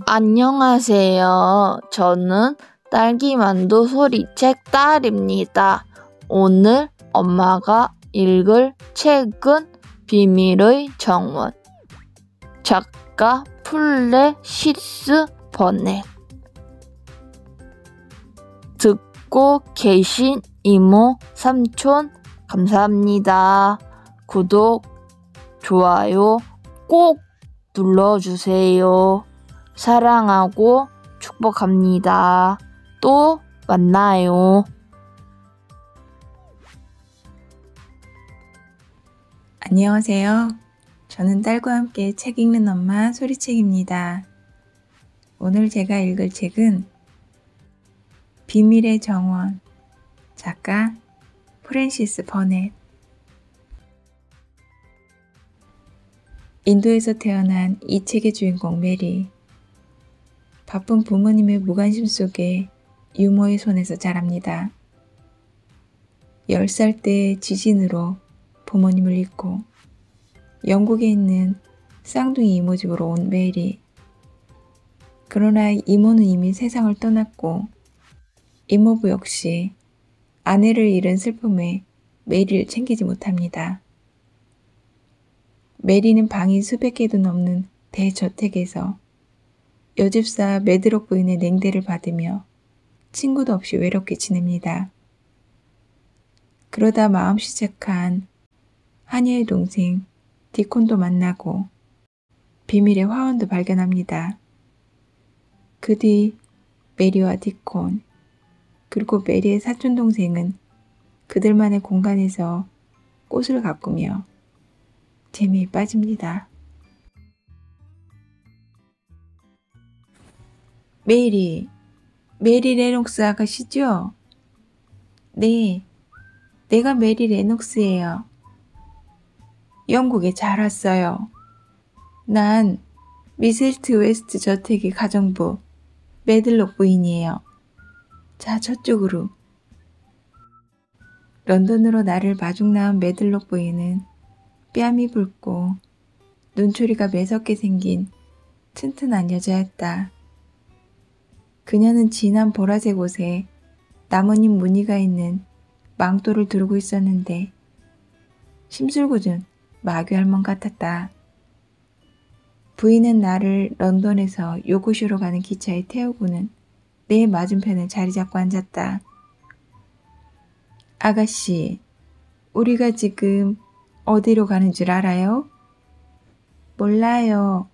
안녕하세요. 저는 딸기만두 소리책 딸입니다. 오늘 엄마가 읽을 책은 비밀의 정원. 작가 플래시스 버넷. 듣고 계신 이모, 삼촌 감사합니다. 구독, 좋아요 꼭 눌러주세요. 사랑하고 축복합니다. 또 만나요. 안녕하세요. 저는 딸과 함께 책 읽는 엄마 소리책입니다. 오늘 제가 읽을 책은 비밀의 정원, 작가 프랜시스 버넷. 인도에서 태어난 이 책의 주인공 메리. 바쁜 부모님의 무관심 속에 유모의 손에서 자랍니다. 10살 때 지진으로 부모님을 잃고 영국에 있는 쌍둥이 이모 집으로 온 메리. 그러나 이모는 이미 세상을 떠났고 이모부 역시 아내를 잃은 슬픔에 메리를 챙기지 못합니다. 메리는 방이 수백 개도 넘는 대저택에서 여집사 매드록 부인의 냉대를 받으며 친구도 없이 외롭게 지냅니다. 그러다 마음 시작한 하녀의 동생 디콘도 만나고 비밀의 화원도 발견합니다. 그 뒤 메리와 디콘 그리고 메리의 사촌동생은 그들만의 공간에서 꽃을 가꾸며 재미에 빠집니다. 메리 레녹스 아가씨죠? 네, 내가 메리 레녹스예요. 영국에 잘 왔어요. 난 미셀트 웨스트 저택의 가정부 매들록 부인이에요. 자, 저쪽으로. 런던으로 나를 마중 나온 매들록 부인은 뺨이 붉고 눈초리가 매섭게 생긴 튼튼한 여자였다. 그녀는 진한 보라색 옷에 나뭇잎 무늬가 있는 망토를 두르고 있었는데 심술궂은 마귀 할멈 같았다. 부인은 나를 런던에서 요구시로 가는 기차에 태우고는 내 맞은편에 자리 잡고 앉았다. 아가씨, 우리가 지금 어디로 가는 줄 알아요? 몰라요.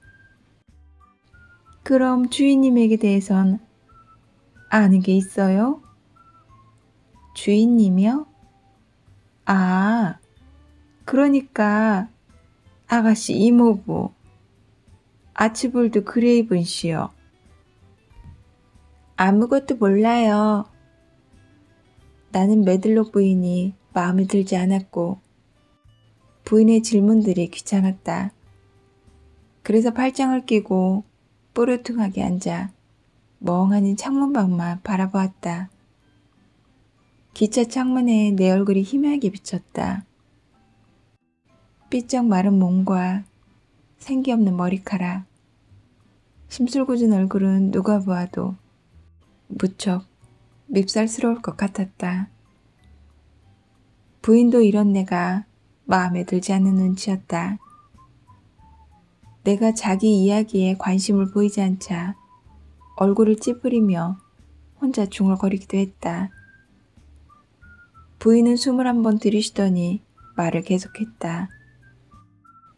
그럼 주인님에게 대해선 아는 게 있어요? 주인님이요? 아, 그러니까 아가씨 이모부 아치볼드 그레이븐 씨요. 아무것도 몰라요. 나는 매들록 부인이 마음에 들지 않았고 부인의 질문들이 귀찮았다. 그래서 팔짱을 끼고 뽀르퉁하게 앉아 멍하니 창문밖만 바라보았다. 기차 창문에 내 얼굴이 희미하게 비쳤다. 삐쩍 마른 몸과 생기 없는 머리카락, 심술궂은 얼굴은 누가 보아도 무척 밉살스러울 것 같았다. 부인도 이런 내가 마음에 들지 않는 눈치였다. 내가 자기 이야기에 관심을 보이지 않자 얼굴을 찌푸리며 혼자 중얼거리기도 했다. 부인은 숨을 한번 들이쉬더니 말을 계속했다.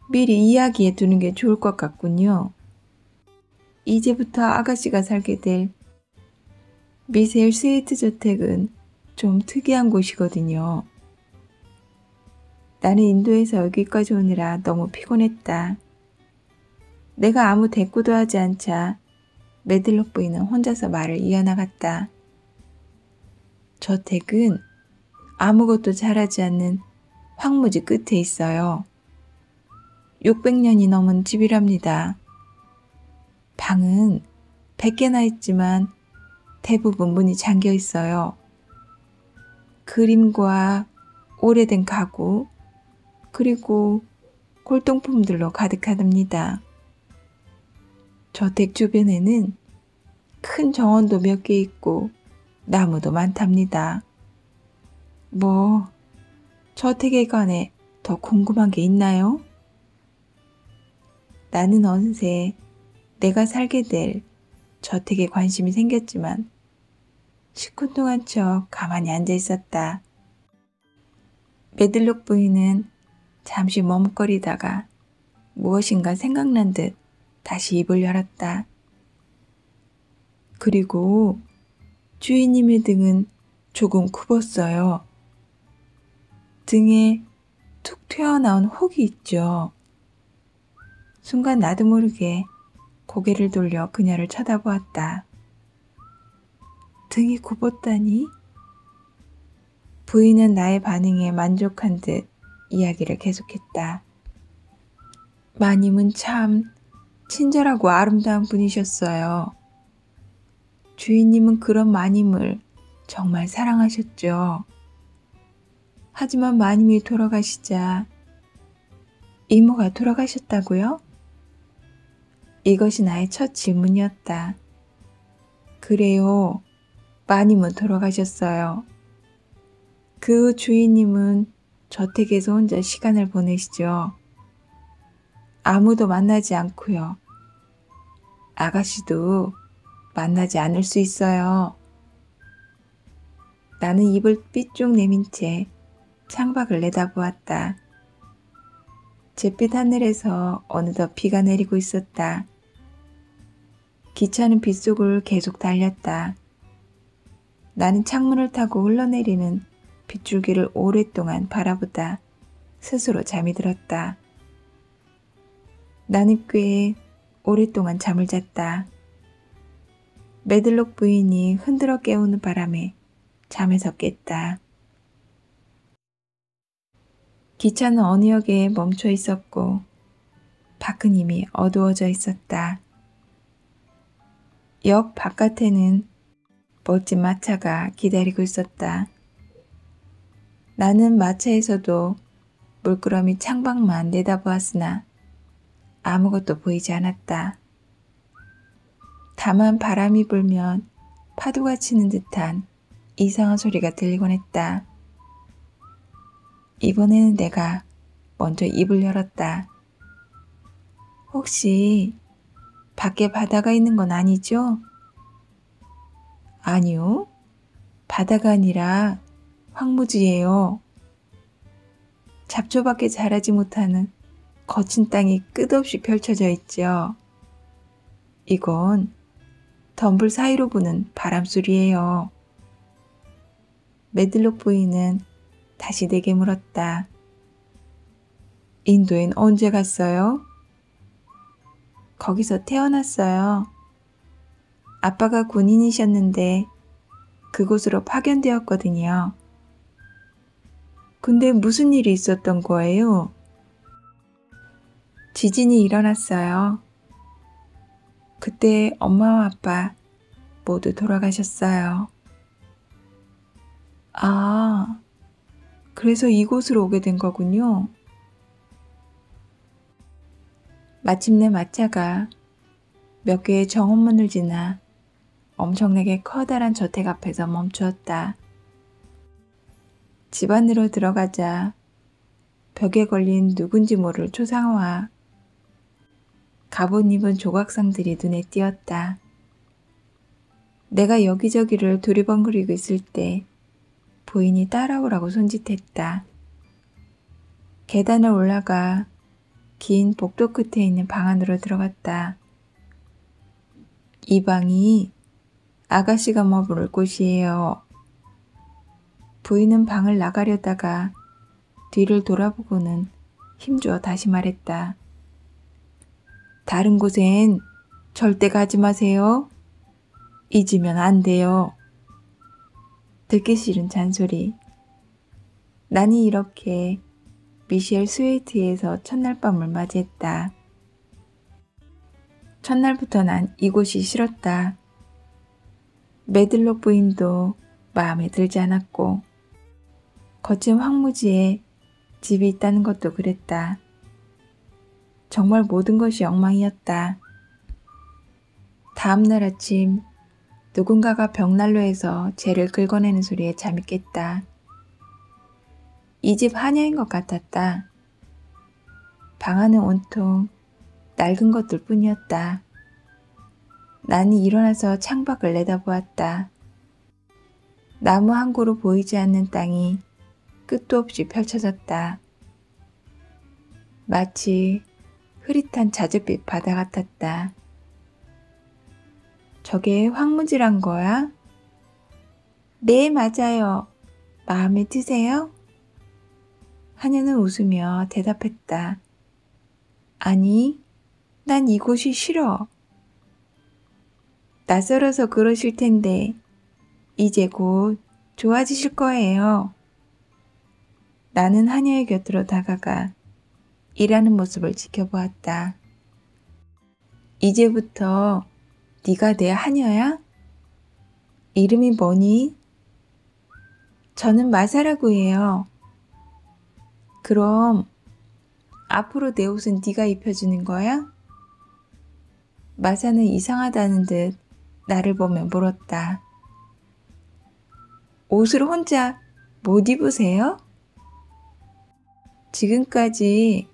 미리 이야기해 두는 게 좋을 것 같군요. 이제부터 아가씨가 살게 될 미셀 스웨이트 저택은 좀 특이한 곳이거든요. 나는 인도에서 여기까지 오느라 너무 피곤했다. 내가 아무 대꾸도 하지 않자 매들록 부인은 혼자서 말을 이어나갔다. 저택은 아무것도 자라지 않는 황무지 끝에 있어요. 600년이 넘은 집이랍니다. 방은 100개나 있지만 대부분 문이 잠겨 있어요. 그림과 오래된 가구, 그리고 골동품들로 가득하답니다. 저택 주변에는 큰 정원도 몇 개 있고 나무도 많답니다. 뭐 저택에 관해 더 궁금한 게 있나요? 나는 어느새 내가 살게 될 저택에 관심이 생겼지만 시큰둥한 척 가만히 앉아 있었다. 메들록 부인은 잠시 머뭇거리다가 무엇인가 생각난 듯 다시 입을 열었다. 그리고 주인님의 등은 조금 굽었어요. 등에 툭 튀어나온 혹이 있죠. 순간 나도 모르게 고개를 돌려 그녀를 쳐다보았다. 등이 굽었다니? 부인은 나의 반응에 만족한 듯 이야기를 계속했다. 마님은 참 친절하고 아름다운 분이셨어요. 주인님은 그런 마님을 정말 사랑하셨죠. 하지만 마님이 돌아가시자 이모가 돌아가셨다고요? 이것이 나의 첫 질문이었다. 그래요. 마님은 돌아가셨어요. 그 주인님은 저택에서 혼자 시간을 보내시죠. 아무도 만나지 않고요. 아가씨도 만나지 않을 수 있어요. 나는 입을 삐쭉 내민 채 창밖을 내다보았다. 잿빛 하늘에서 어느덧 비가 내리고 있었다. 기차는 빗속을 계속 달렸다. 나는 창문을 타고 흘러내리는 빗줄기를 오랫동안 바라보다 스스로 잠이 들었다. 나는 꽤 오랫동안 잠을 잤다. 메들록 부인이 흔들어 깨우는 바람에 잠에서 깼다. 기차는 어느 역에 멈춰 있었고 밖은 이미 어두워져 있었다. 역 바깥에는 멋진 마차가 기다리고 있었다. 나는 마차에서도 물끄러미 창밖만 내다보았으나 아무것도 보이지 않았다. 다만 바람이 불면 파도가 치는 듯한 이상한 소리가 들리곤 했다. 이번에는 내가 먼저 입을 열었다. 혹시 밖에 바다가 있는 건 아니죠? 아니요. 바다가 아니라 황무지예요. 잡초밖에 자라지 못하는 거친 땅이 끝없이 펼쳐져 있죠. 이건 덤불 사이로 부는 바람소리예요. 메들록 부인은 다시 내게 물었다. 인도엔 언제 갔어요? 거기서 태어났어요. 아빠가 군인이셨는데 그곳으로 파견되었거든요. 근데 무슨 일이 있었던 거예요? 지진이 일어났어요. 그때 엄마와 아빠 모두 돌아가셨어요. 아, 그래서 이곳으로 오게 된 거군요. 마침내 마차가 몇 개의 정원문을 지나 엄청나게 커다란 저택 앞에서 멈추었다. 집 안으로 들어가자 벽에 걸린 누군지 모를 초상화, 갑옷 입은 조각상들이 눈에 띄었다. 내가 여기저기를 두리번거리고 있을 때 부인이 따라오라고 손짓했다. 계단을 올라가 긴 복도 끝에 있는 방 안으로 들어갔다. 이 방이 아가씨가 머무를 곳이에요. 부인은 방을 나가려다가 뒤를 돌아보고는 힘주어 다시 말했다. 다른 곳엔 절대 가지 마세요. 잊으면 안 돼요. 듣기 싫은 잔소리. 나는 이렇게 미셸 스웨이트에서 첫날 밤을 맞이했다. 첫날부터 난 이곳이 싫었다. 메들록 부인도 마음에 들지 않았고 거친 황무지에 집이 있다는 것도 그랬다. 정말 모든 것이 엉망이었다. 다음날 아침 누군가가 벽난로에서 재를 긁어내는 소리에 잠이 깼다. 이 집 하녀인 것 같았다. 방 안은 온통 낡은 것들 뿐이었다. 나는 일어나서 창밖을 내다보았다. 나무 한 그루 보이지 않는 땅이 끝도 없이 펼쳐졌다. 마치 흐릿한 자줏빛 바다 같았다. 저게 황무지란 거야? 네, 맞아요. 마음에 드세요? 하녀는 웃으며 대답했다. 아니, 난 이곳이 싫어. 낯설어서 그러실 텐데 이제 곧 좋아지실 거예요. 나는 하녀의 곁으로 다가가 일하는 모습을 지켜보았다. 이제부터 네가 내 하녀야? 이름이 뭐니? 저는 마사라고 해요. 그럼 앞으로 내 옷은 네가 입혀주는 거야? 마사는 이상하다는 듯 나를 보며 물었다. 옷을 혼자 못 입으세요? 지금까지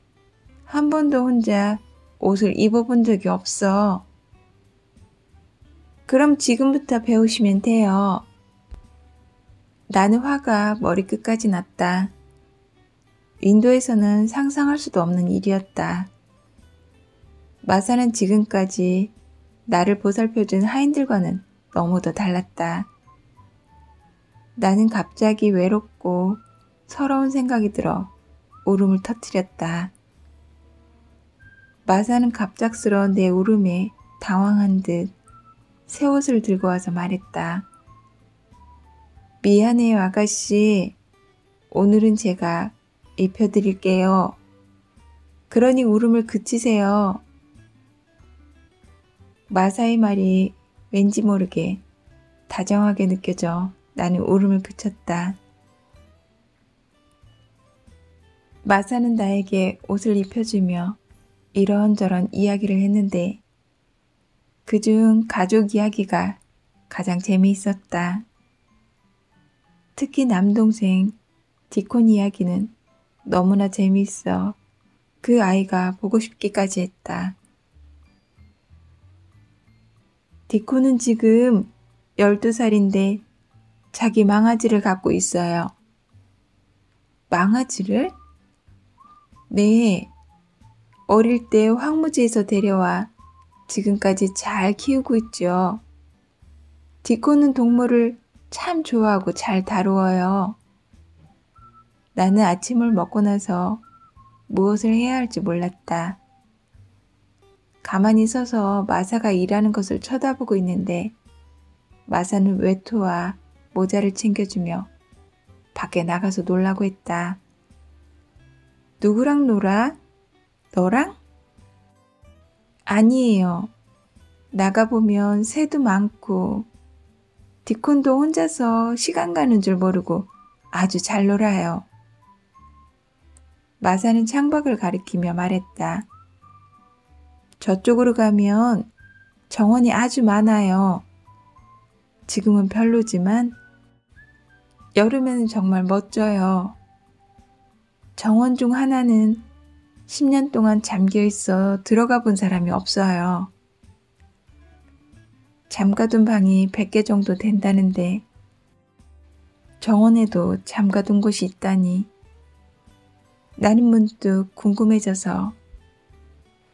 한 번도 혼자 옷을 입어본 적이 없어. 그럼 지금부터 배우시면 돼요. 나는 화가 머리끝까지 났다. 인도에서는 상상할 수도 없는 일이었다. 마사는 지금까지 나를 보살펴준 하인들과는 너무도 달랐다. 나는 갑자기 외롭고 서러운 생각이 들어 울음을 터뜨렸다. 마사는 갑작스러운 내 울음에 당황한 듯 새 옷을 들고 와서 말했다. 미안해요, 아가씨. 오늘은 제가 입혀드릴게요. 그러니 울음을 그치세요. 마사의 말이 왠지 모르게 다정하게 느껴져 나는 울음을 그쳤다. 마사는 나에게 옷을 입혀주며 이런저런 이야기를 했는데 그중 가족 이야기가 가장 재미있었다. 특히 남동생 디콘 이야기는 너무나 재미있어 그 아이가 보고 싶기까지 했다. 디콘은 지금 12살인데 자기 망아지를 갖고 있어요. 망아지를? 네, 어릴 때 황무지에서 데려와 지금까지 잘 키우고 있죠. 디코는 동물을 참 좋아하고 잘 다루어요. 나는 아침을 먹고 나서 무엇을 해야 할지 몰랐다. 가만히 서서 마사가 일하는 것을 쳐다보고 있는데 마사는 외투와 모자를 챙겨주며 밖에 나가서 놀라고 했다. 누구랑 놀아? 너랑? 아니에요. 나가보면 새도 많고 디콘도 혼자서 시간 가는 줄 모르고 아주 잘 놀아요. 마사는 창밖을 가리키며 말했다. 저쪽으로 가면 정원이 아주 많아요. 지금은 별로지만 여름에는 정말 멋져요. 정원 중 하나는 10년 동안 잠겨 있어 들어가 본 사람이 없어요. 잠가둔 방이 100개 정도 된다는데 정원에도 잠가둔 곳이 있다니 나는 문득 궁금해져서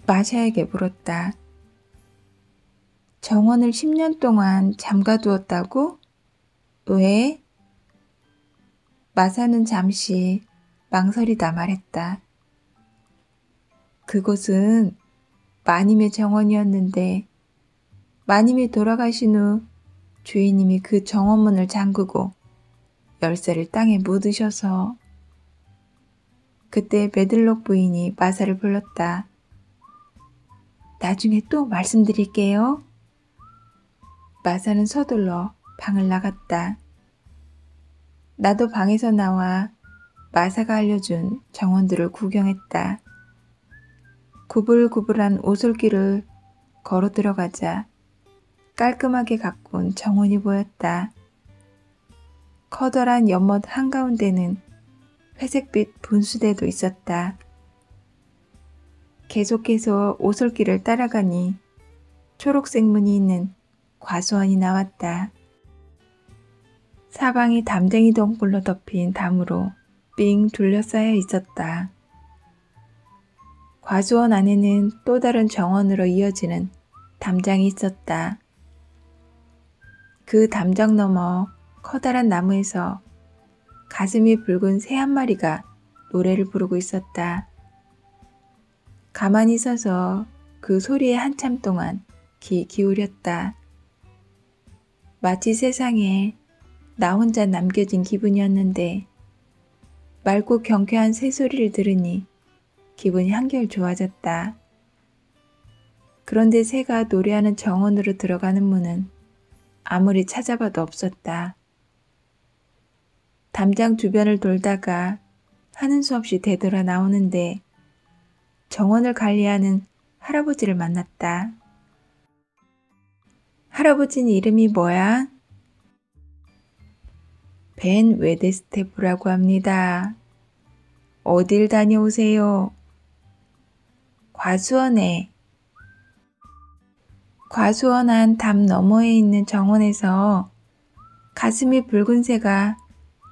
마샤에게 물었다. 정원을 10년 동안 잠가두었다고? 왜? 마사는 잠시 망설이다 말했다. 그곳은 마님의 정원이었는데 마님이 돌아가신 후 주인님이 그 정원문을 잠그고 열쇠를 땅에 묻으셔서 그때 메들록 부인이 마사를 불렀다. 나중에 또 말씀드릴게요. 마사는 서둘러 방을 나갔다. 나도 방에서 나와 마사가 알려준 정원들을 구경했다. 구불구불한 오솔길을 걸어 들어가자 깔끔하게 가꾼 정원이 보였다. 커다란 연못 한가운데는 회색빛 분수대도 있었다. 계속해서 오솔길을 따라가니 초록색 문이 있는 과수원이 나왔다. 사방이 담쟁이 덩굴로 덮인 담으로 삥 둘러싸여 있었다. 과수원 안에는 또 다른 정원으로 이어지는 담장이 있었다. 그 담장 너머 커다란 나무에서 가슴이 붉은 새 한 마리가 노래를 부르고 있었다. 가만히 서서 그 소리에 한참 동안 귀 기울였다. 마치 세상에 나 혼자 남겨진 기분이었는데 맑고 경쾌한 새소리를 들으니 기분이 한결 좋아졌다. 그런데 새가 노래하는 정원으로 들어가는 문은 아무리 찾아봐도 없었다. 담장 주변을 돌다가 하는 수 없이 되돌아 나오는데 정원을 관리하는 할아버지를 만났다. 할아버지는 이름이 뭐야? 벤 웨데스테프라고 합니다. 어딜 다녀오세요? 과수원에. 과수원 안 담 너머에 있는 정원에서 가슴이 붉은 새가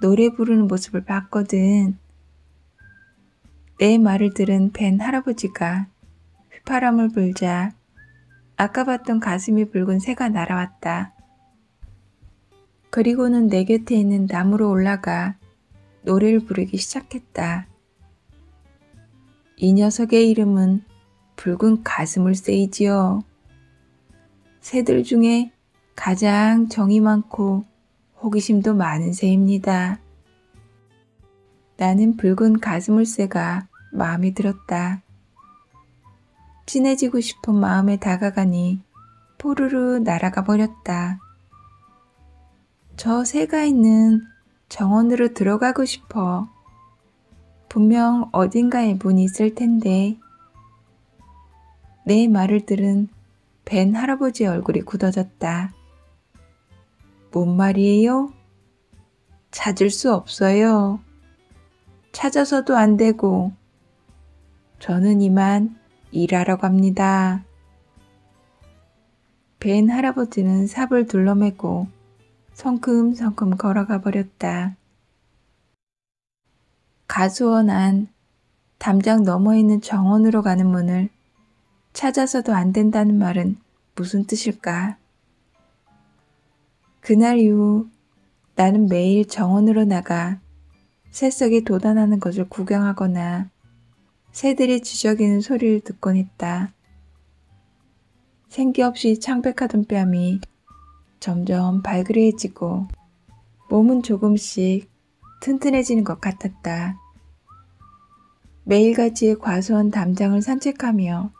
노래 부르는 모습을 봤거든. 내 말을 들은 벤 할아버지가 휘파람을 불자 아까 봤던 가슴이 붉은 새가 날아왔다. 그리고는 내 곁에 있는 나무로 올라가 노래를 부르기 시작했다. 이 녀석의 이름은 붉은 가스물새이지요. 새들 중에 가장 정이 많고 호기심도 많은 새입니다. 나는 붉은 가스물새가 마음에 들었다. 친해지고 싶은 마음에 다가가니 포르르 날아가 버렸다. 저 새가 있는 정원으로 들어가고 싶어. 분명 어딘가에 문이 있을 텐데. 내 말을 들은 벤 할아버지의 얼굴이 굳어졌다. 뭔 말이에요? 찾을 수 없어요. 찾아서도 안 되고. 저는 이만 일하러 갑니다. 벤 할아버지는 삽을 둘러매고 성큼성큼 걸어가 버렸다. 가수원 안 담장 너머에 있는 정원으로 가는 문을 찾아서도 안 된다는 말은 무슨 뜻일까? 그날 이후 나는 매일 정원으로 나가 새석이 돋아나는 것을 구경하거나 새들이 지저귀는 소리를 듣곤 했다. 생기 없이 창백하던 뺨이 점점 발그레해지고 몸은 조금씩 튼튼해지는 것 같았다. 매일같이 과수원 담장을 산책하며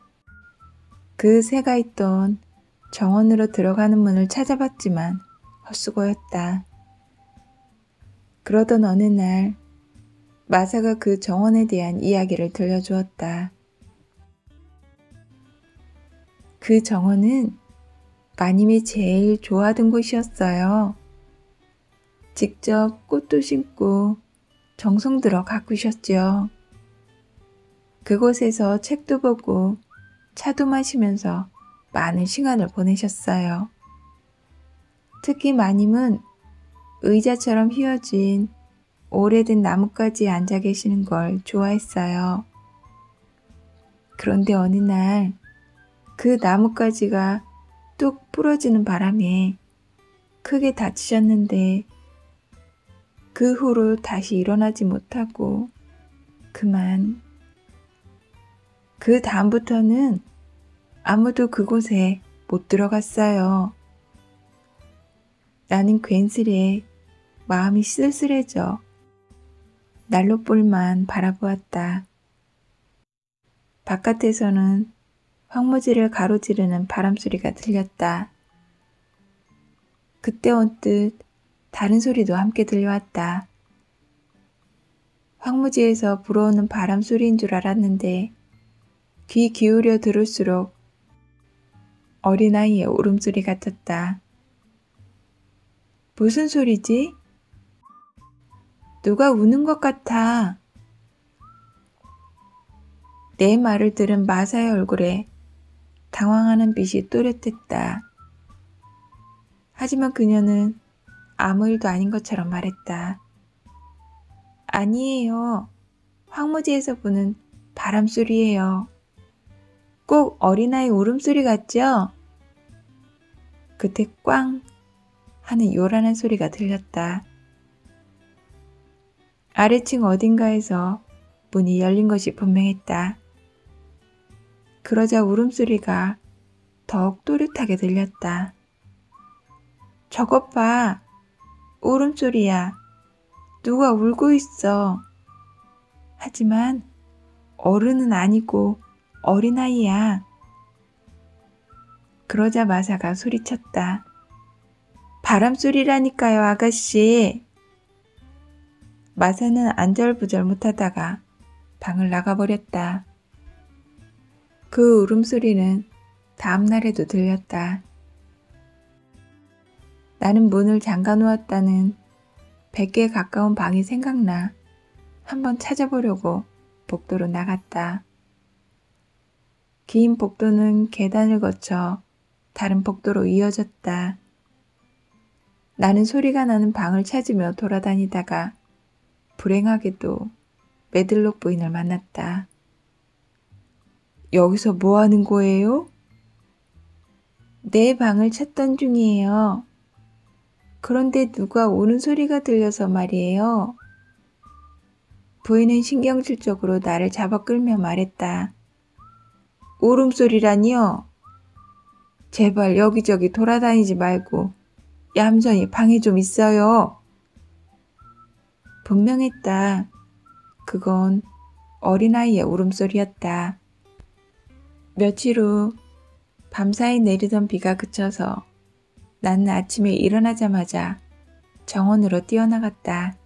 그 새가 있던 정원으로 들어가는 문을 찾아봤지만 헛수고였다. 그러던 어느 날 마사가 그 정원에 대한 이야기를 들려주었다. 그 정원은 마님이 제일 좋아하던 곳이었어요. 직접 꽃도 심고 정성 들어 가꾸셨죠. 그곳에서 책도 보고 차도 마시면서 많은 시간을 보내셨어요. 특히 마님은 의자처럼 휘어진 오래된 나뭇가지에 앉아 계시는 걸 좋아했어요. 그런데 어느 날 그 나뭇가지가 뚝 부러지는 바람에 크게 다치셨는데 그 후로 다시 일어나지 못하고 그만. 그 다음부터는 아무도 그곳에 못 들어갔어요. 나는 괜스레 마음이 쓸쓸해져 난로불만 바라보았다. 바깥에서는 황무지를 가로지르는 바람소리가 들렸다. 그때 언뜻 다른 소리도 함께 들려왔다. 황무지에서 불어오는 바람소리인 줄 알았는데 귀 기울여 들을수록 어린아이의 울음소리 같았다. 무슨 소리지? 누가 우는 것 같아. 내 말을 들은 마사의 얼굴에 당황하는 빛이 또렷했다. 하지만 그녀는 아무 일도 아닌 것처럼 말했다. 아니에요. 황무지에서 부는 바람소리예요. 꼭 어린아이 울음소리 같죠? 그때 꽝 하는 요란한 소리가 들렸다. 아래층 어딘가에서 문이 열린 것이 분명했다. 그러자 울음소리가 더욱 또렷하게 들렸다. 저것 봐. 울음소리야. 누가 울고 있어. 하지만 어른은 아니고 어린아이야. 그러자 마사가 소리쳤다. 바람소리라니까요, 아가씨. 마사는 안절부절 못하다가 방을 나가버렸다. 그 울음소리는 다음 날에도 들렸다. 나는 문을 잠가 놓았다는 100개에 가까운 방이 생각나 한번 찾아보려고 복도로 나갔다. 긴 복도는 계단을 거쳐 다른 복도로 이어졌다. 나는 소리가 나는 방을 찾으며 돌아다니다가 불행하게도 메들록 부인을 만났다. 여기서 뭐 하는 거예요? 내 방을 찾던 중이에요. 그런데 누가 우는 소리가 들려서 말이에요. 부인은 신경질적으로 나를 잡아 끌며 말했다. 울음소리라니요? 제발 여기저기 돌아다니지 말고 얌전히 방에 좀 있어요. 분명했다. 그건 어린아이의 울음소리였다. 며칠 후 밤사이 내리던 비가 그쳐서 나는 아침에 일어나자마자 정원으로 뛰어나갔다.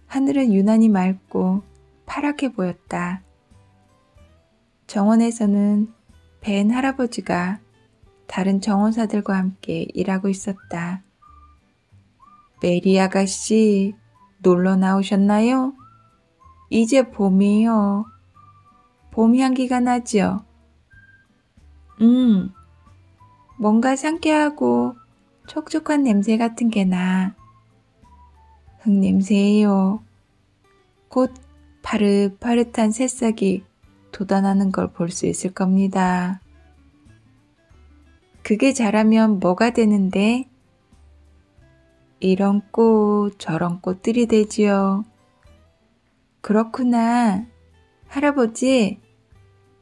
하늘은 유난히 맑고 파랗게 보였다. 정원에서는 벤 할아버지가 다른 정원사들과 함께 일하고 있었다. 메리 아가씨, 놀러 나오셨나요? 이제 봄이에요. 봄 향기가 나지요? 뭔가 상쾌하고 촉촉한 냄새 같은 게 나. 흙냄새예요. 곧 파릇파릇한 새싹이 돋아나는 걸 볼 수 있을 겁니다. 그게 자라면 뭐가 되는데? 이런 꽃, 저런 꽃들이 되지요. 그렇구나. 할아버지,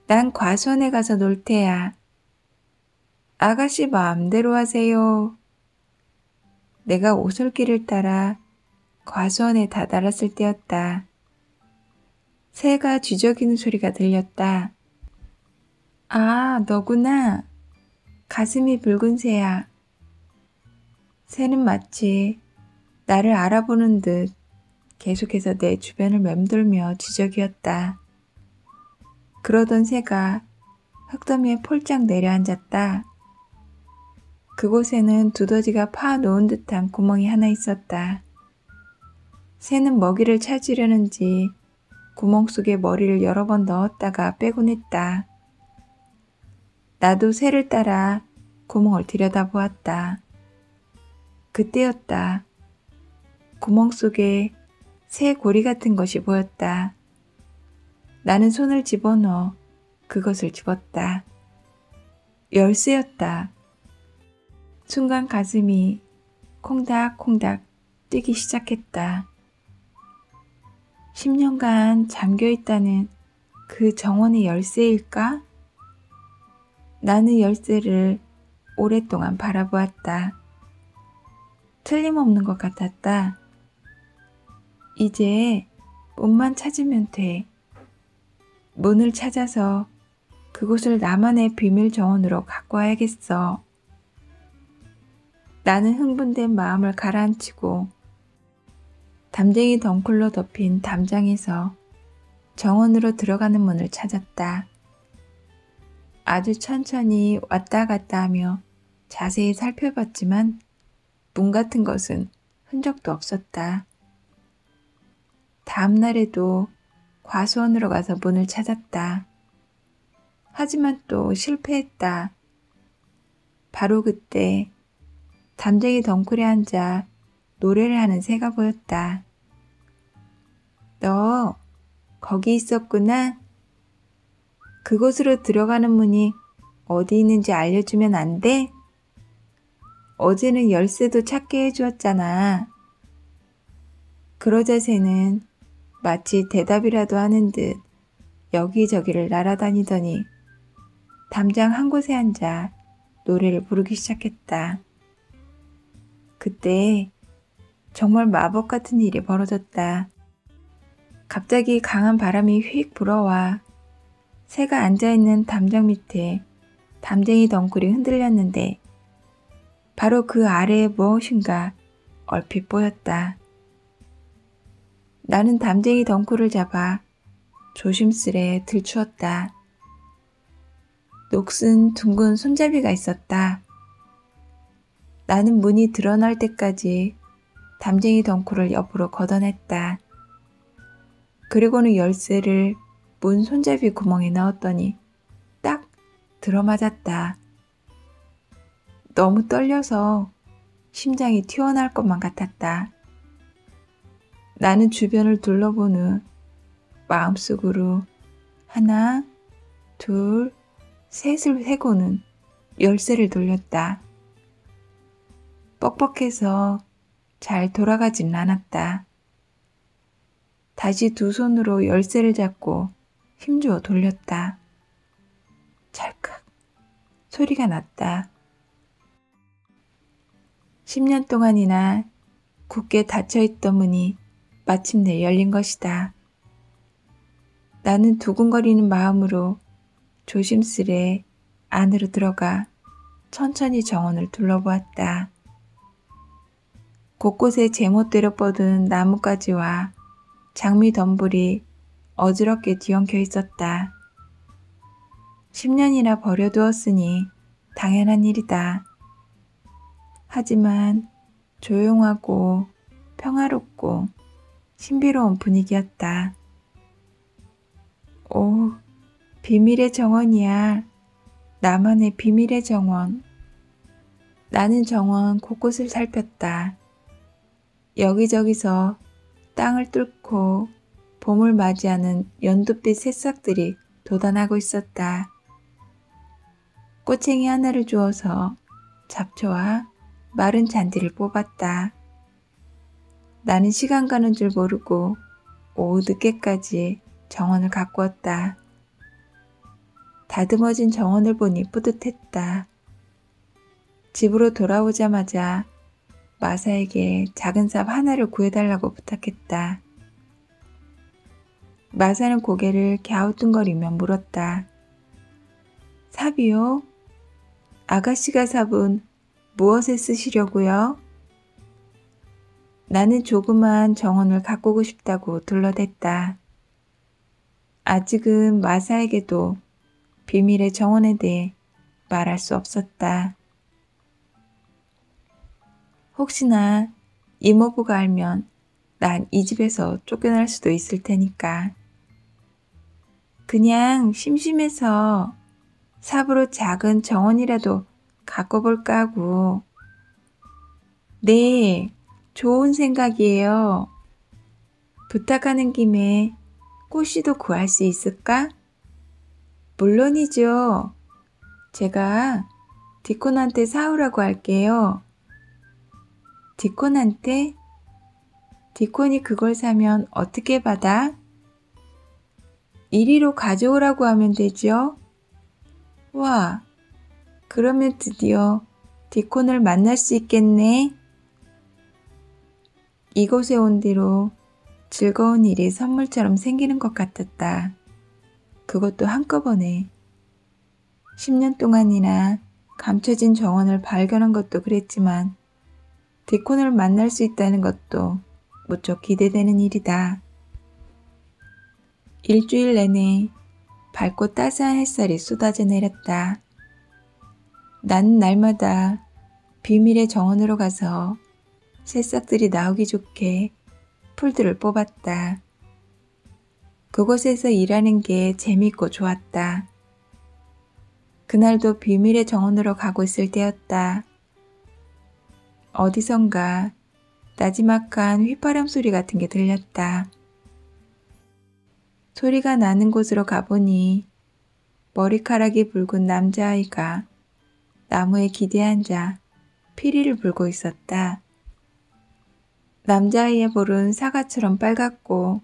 난 과수원에 가서 놀 테야. 아가씨 마음대로 하세요. 내가 오솔길을 따라 과수원에 다다랐을 때였다. 새가 쥐저기는 소리가 들렸다. 아, 너구나. 가슴이 붉은 새야. 새는 마치 나를 알아보는 듯 계속해서 내 주변을 맴돌며 지저귀었다. 그러던 새가 흙더미에 폴짝 내려앉았다. 그곳에는 두더지가 파놓은 듯한 구멍이 하나 있었다. 새는 먹이를 찾으려는지 구멍 속에 머리를 여러 번 넣었다가 빼곤 했다. 나도 새를 따라 구멍을 들여다보았다. 그때였다. 구멍 속에 새 고리 같은 것이 보였다. 나는 손을 집어넣어 그것을 집었다. 열쇠였다. 순간 가슴이 콩닥콩닥 뛰기 시작했다. 10년간 잠겨있다는 그 정원의 열쇠일까? 나는 열쇠를 오랫동안 바라보았다. 틀림없는 것 같았다. 이제 문만 찾으면 돼. 문을 찾아서 그곳을 나만의 비밀 정원으로 갖고 와야겠어. 나는 흥분된 마음을 가라앉히고 담쟁이 덩쿨로 덮인 담장에서 정원으로 들어가는 문을 찾았다. 아주 천천히 왔다 갔다 하며 자세히 살펴봤지만 문 같은 것은 흔적도 없었다. 다음 날에도 과수원으로 가서 문을 찾았다. 하지만 또 실패했다. 바로 그때 담쟁이 덩굴에 앉아 노래를 하는 새가 보였다. 너 거기 있었구나. 그곳으로 들어가는 문이 어디 있는지 알려주면 안 돼? 어제는 열쇠도 찾게 해주었잖아. 그러자 새는 마치 대답이라도 하는 듯 여기저기를 날아다니더니 담장 한 곳에 앉아 노래를 부르기 시작했다. 그때 정말 마법 같은 일이 벌어졌다. 갑자기 강한 바람이 휙 불어와 새가 앉아있는 담장 밑에 담쟁이 덩굴이 흔들렸는데 바로 그 아래에 무엇인가 얼핏 보였다. 나는 담쟁이 덩굴을 잡아 조심스레 들추었다. 녹슨 둥근 손잡이가 있었다. 나는 문이 드러날 때까지 담쟁이 덩굴을 옆으로 걷어냈다. 그리고는 열쇠를 문 손잡이 구멍에 넣었더니 딱 들어맞았다. 너무 떨려서 심장이 튀어나올 것만 같았다. 나는 주변을 둘러본 후 마음속으로 하나, 둘, 셋을 세고는 열쇠를 돌렸다. 뻑뻑해서 잘 돌아가진 않았다. 다시 두 손으로 열쇠를 잡고 힘주어 돌렸다. 찰칵 소리가 났다. 10년 동안이나 굳게 닫혀있던 문이 마침내 열린 것이다. 나는 두근거리는 마음으로 조심스레 안으로 들어가 천천히 정원을 둘러보았다. 곳곳에 제멋대로 뻗은 나뭇가지와 장미 덤불이 어지럽게 뒤엉켜 있었다. 10년이나 버려두었으니 당연한 일이다. 하지만 조용하고 평화롭고 신비로운 분위기였다. 오, 비밀의 정원이야. 나만의 비밀의 정원. 나는 정원 곳곳을 살폈다. 여기저기서 땅을 뚫고 봄을 맞이하는 연두빛 새싹들이 돋아나고 있었다. 꼬챙이 하나를 주워서 잡초와 마른 잔디를 뽑았다. 나는 시간 가는 줄 모르고 오후 늦게까지 정원을 가꾸었다. 다듬어진 정원을 보니 뿌듯했다. 집으로 돌아오자마자 마사에게 작은 삽 하나를 구해달라고 부탁했다. 마사는 고개를 갸우뚱거리며 물었다. 삽이요? 아가씨가 삽은 무엇에 쓰시려고요? 나는 조그만 정원을 가꾸고 싶다고 둘러댔다. 아직은 마사에게도 비밀의 정원에 대해 말할 수 없었다. 혹시나 이모부가 알면 난 이 집에서 쫓겨날 수도 있을 테니까. 그냥 심심해서 삽으로 작은 정원이라도 가꿔볼까 하고. 네, 좋은 생각이에요. 부탁하는 김에 꽃씨도 구할 수 있을까? 물론이죠. 제가 디콘한테 사오라고 할게요. 디콘한테? 디콘이 그걸 사면 어떻게 받아? 이리로 가져오라고 하면 되죠? 와, 그러면 드디어 디콘을 만날 수 있겠네. 이곳에 온 뒤로 즐거운 일이 선물처럼 생기는 것 같았다. 그것도 한꺼번에. 10년 동안이나 감춰진 정원을 발견한 것도 그랬지만 디콘을 만날 수 있다는 것도 무척 기대되는 일이다. 일주일 내내 밝고 따스한 햇살이 쏟아져 내렸다. 나는 날마다 비밀의 정원으로 가서 새싹들이 나오기 좋게 풀들을 뽑았다. 그곳에서 일하는 게 재밌고 좋았다. 그날도 비밀의 정원으로 가고 있을 때였다. 어디선가 나지막한 휘파람 소리 같은 게 들렸다. 소리가 나는 곳으로 가보니 머리카락이 붉은 남자아이가 나무에 기대 앉아 피리를 불고 있었다. 남자아이의 볼은 사과처럼 빨갛고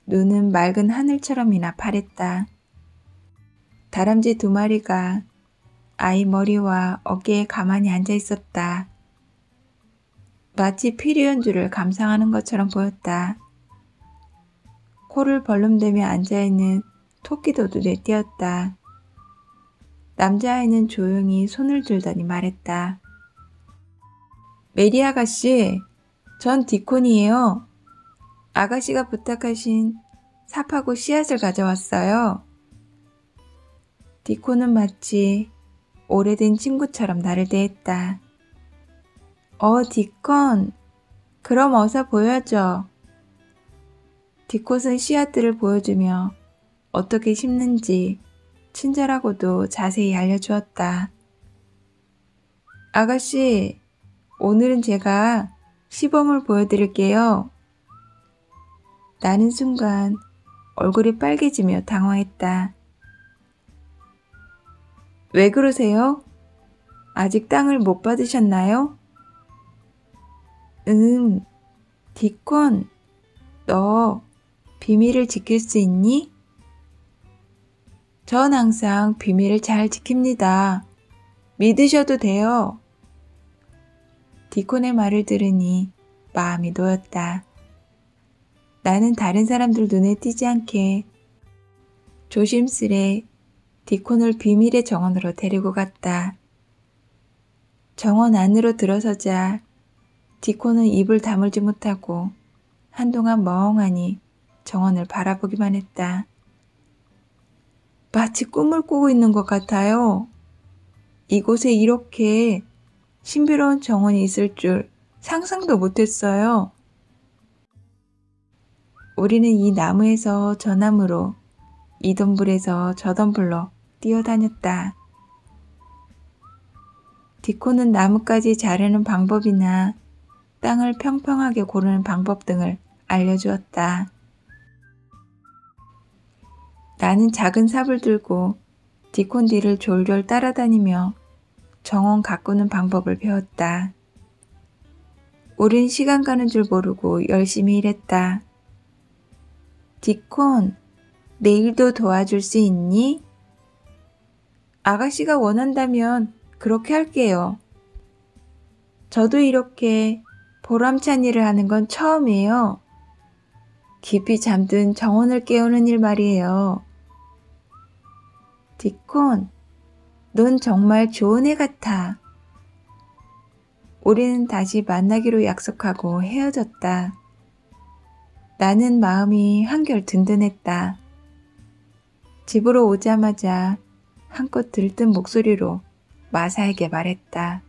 눈은 맑은 하늘처럼이나 파랬다. 다람쥐 2마리가 아이 머리와 어깨에 가만히 앉아 있었다. 마치 피리 연주를 감상하는 것처럼 보였다. 코를 벌름대며 앉아있는 토끼도 눈에 띄었다. 남자아이는 조용히 손을 들더니 말했다. 메리 아가씨, 전 디콘이에요. 아가씨가 부탁하신 삽하고 씨앗을 가져왔어요. 디콘은 마치 오래된 친구처럼 나를 대했다. 디콘, 그럼 어서 보여줘. 디콘은 씨앗들을 보여주며 어떻게 심는지 친절하고도 자세히 알려주었다. 아가씨, 오늘은 제가 시범을 보여드릴게요. 나는 순간 얼굴이 빨개지며 당황했다. 왜 그러세요? 아직 땅을 못 받으셨나요? 디콘, 너 비밀을 지킬 수 있니? 전 항상 비밀을 잘 지킵니다. 믿으셔도 돼요. 디콘의 말을 들으니 마음이 놓였다. 나는 다른 사람들 눈에 띄지 않게 조심스레 디콘을 비밀의 정원으로 데리고 갔다. 정원 안으로 들어서자 디콘은 입을 다물지 못하고 한동안 멍하니 정원을 바라보기만 했다. 마치 꿈을 꾸고 있는 것 같아요. 이곳에 이렇게 신비로운 정원이 있을 줄 상상도 못했어요. 우리는 이 나무에서 저 나무로, 이 덤불에서 저 덤불로 뛰어다녔다. 디콘은 나뭇가지 자르는 방법이나 땅을 평평하게 고르는 방법 등을 알려주었다. 나는 작은 삽을 들고 디콘 뒤를 졸졸 따라다니며 정원 가꾸는 방법을 배웠다. 우린 시간 가는 줄 모르고 열심히 일했다. 디콘, 내일도 도와줄 수 있니? 아가씨가 원한다면 그렇게 할게요. 저도 이렇게 보람찬 일을 하는 건 처음이에요. 깊이 잠든 정원을 깨우는 일 말이에요. 디콘, 넌 정말 좋은 애 같아. 우리는 다시 만나기로 약속하고 헤어졌다. 나는 마음이 한결 든든했다. 집으로 오자마자 한껏 들뜬 목소리로 마사에게 말했다.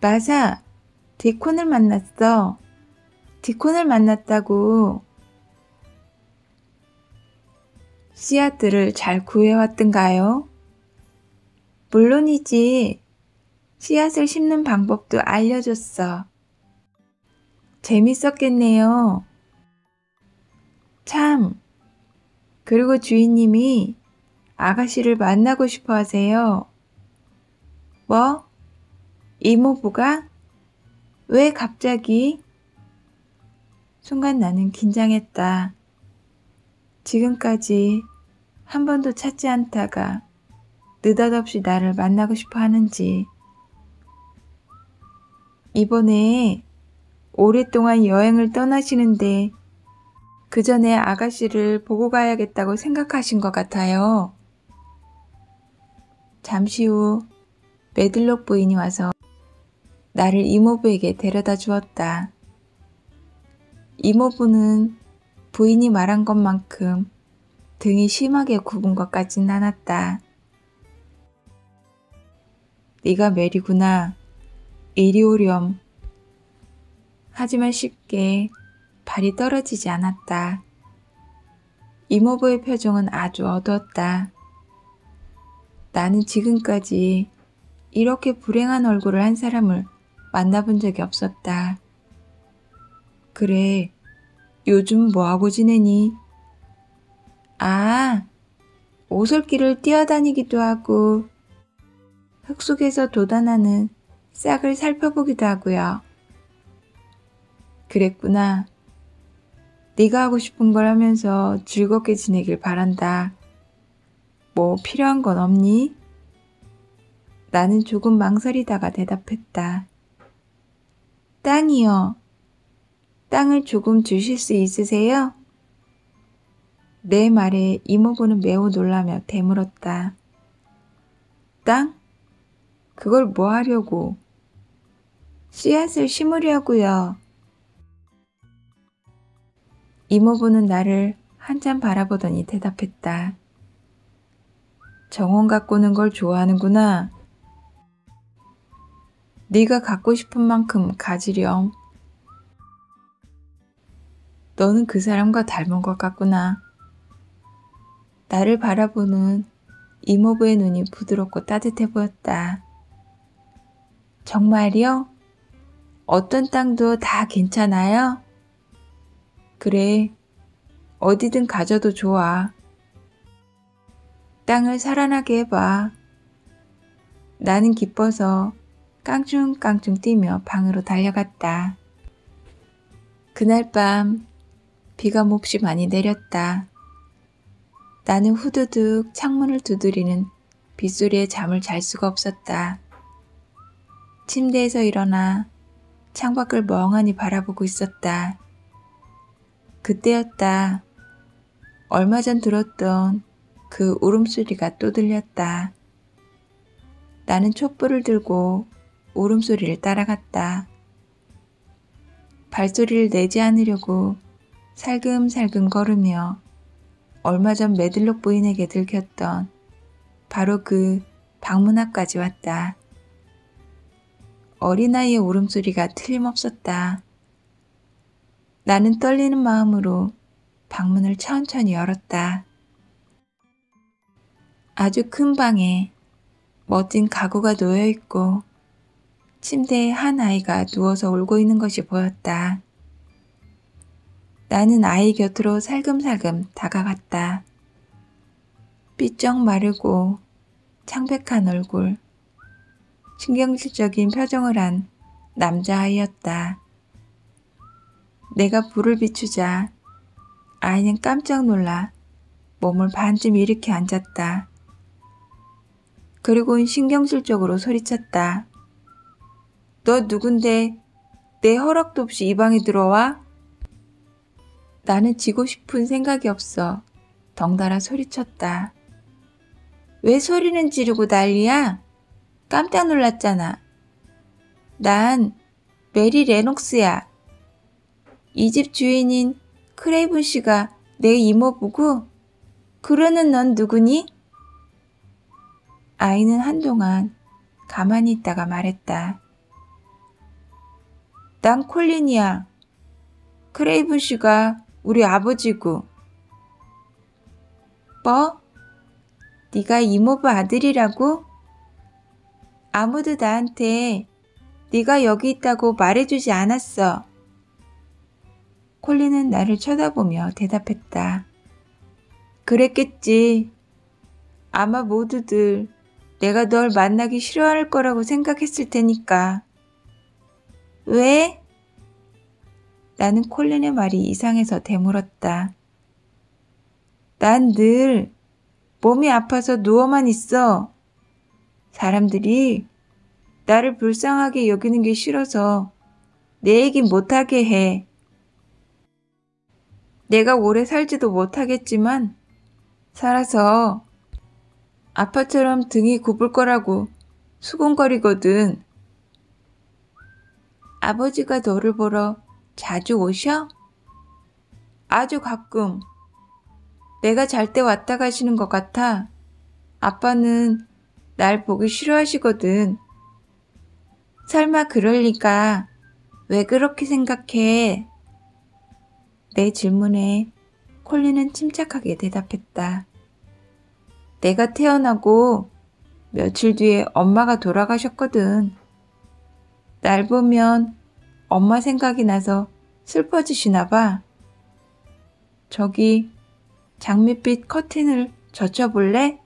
마사, 디콘을 만났어. 디콘을 만났다고. 씨앗들을 잘 구해왔던가요? 물론이지. 씨앗을 심는 방법도 알려줬어. 재밌었겠네요. 참. 그리고 주인님이 아가씨를 만나고 싶어 하세요. 뭐? 이모부가? 왜 갑자기? 순간 나는 긴장했다. 지금까지 한 번도 찾지 않다가 느닷없이 나를 만나고 싶어 하는지. 이번에 오랫동안 여행을 떠나시는데 그 전에 아가씨를 보고 가야겠다고 생각하신 것 같아요. 잠시 후 메들록 부인이 와서 나를 이모부에게 데려다 주었다. 이모부는 부인이 말한 것만큼 등이 심하게 굽은 것 같진 않았다. 네가 메리구나. 이리 오렴. 하지만 쉽게 발이 떨어지지 않았다. 이모부의 표정은 아주 어두웠다. 나는 지금까지 이렇게 불행한 얼굴을 한 사람을 만나본 적이 없었다. 그래, 요즘 뭐하고 지내니? 아, 오솔길을 뛰어다니기도 하고 흙 속에서 돋아나는 싹을 살펴보기도 하고요. 그랬구나. 네가 하고 싶은 걸 하면서 즐겁게 지내길 바란다. 뭐 필요한 건 없니? 나는 조금 망설이다가 대답했다. 땅이요. 땅을 조금 주실 수 있으세요? 내 말에 이모부는 매우 놀라며 되물었다. 땅? 그걸 뭐 하려고? 씨앗을 심으려고요. 이모부는 나를 한참 바라보더니 대답했다. 정원 가꾸는 걸 좋아하는구나. 네가 갖고 싶은 만큼 가지렴. 너는 그 사람과 닮은 것 같구나. 나를 바라보는 이모부의 눈이 부드럽고 따뜻해 보였다. 정말요? 어떤 땅도 다 괜찮아요? 그래, 어디든 가져도 좋아. 땅을 살아나게 해봐. 나는 기뻐서 깡충깡충 뛰며 방으로 달려갔다. 그날 밤 비가 몹시 많이 내렸다. 나는 후두둑 창문을 두드리는 빗소리에 잠을 잘 수가 없었다. 침대에서 일어나 창밖을 멍하니 바라보고 있었다. 그때였다. 얼마 전 들었던 그 울음소리가 또 들렸다. 나는 촛불을 들고 울음소리를 따라갔다. 발소리를 내지 않으려고 살금살금 걸으며 얼마 전 메들록 부인에게 들켰던 바로 그 방문 앞까지 왔다. 어린아이의 울음소리가 틀림없었다. 나는 떨리는 마음으로 방문을 천천히 열었다. 아주 큰 방에 멋진 가구가 놓여있고 침대에 한 아이가 누워서 울고 있는 것이 보였다. 나는 아이 곁으로 살금살금 다가갔다. 삐쩍 마르고 창백한 얼굴, 신경질적인 표정을 한 남자아이였다. 내가 불을 비추자 아이는 깜짝 놀라 몸을 반쯤 일으켜 앉았다. 그리고는 신경질적으로 소리쳤다. 너 누군데 내 허락도 없이 이 방에 들어와? 나는 지고 싶은 생각이 없어 덩달아 소리쳤다. 왜 소리는 지르고 난리야? 깜짝 놀랐잖아. 난 메리 레녹스야. 이 집 주인인 크레이븐 씨가 내 이모부고 그러는 넌 누구니? 아이는 한동안 가만히 있다가 말했다. 난 콜린이야. 크레이븐 씨가 우리 아버지고. 뭐? 네가 이모부 아들이라고? 아무도 나한테 네가 여기 있다고 말해주지 않았어. 콜린은 나를 쳐다보며 대답했다. 그랬겠지. 아마 모두들 내가 널 만나기 싫어할 거라고 생각했을 테니까. 왜? 나는 콜린의 말이 이상해서 되물었다. 난 늘 몸이 아파서 누워만 있어. 사람들이 나를 불쌍하게 여기는 게 싫어서 내 얘기 못하게 해. 내가 오래 살지도 못하겠지만 살아서 아빠처럼 등이 굽을 거라고 수군거리거든. 아버지가 너를 보러 자주 오셔? 아주 가끔. 내가 잘 때 왔다 가시는 것 같아. 아빠는 날 보기 싫어하시거든. 설마 그럴 리가. 왜 그렇게 생각해? 내 질문에 콜린은 침착하게 대답했다. 내가 태어나고 며칠 뒤에 엄마가 돌아가셨거든. 날 보면 엄마 생각이 나서 슬퍼지시나 봐. 저기 장밋빛 커튼을 젖혀볼래?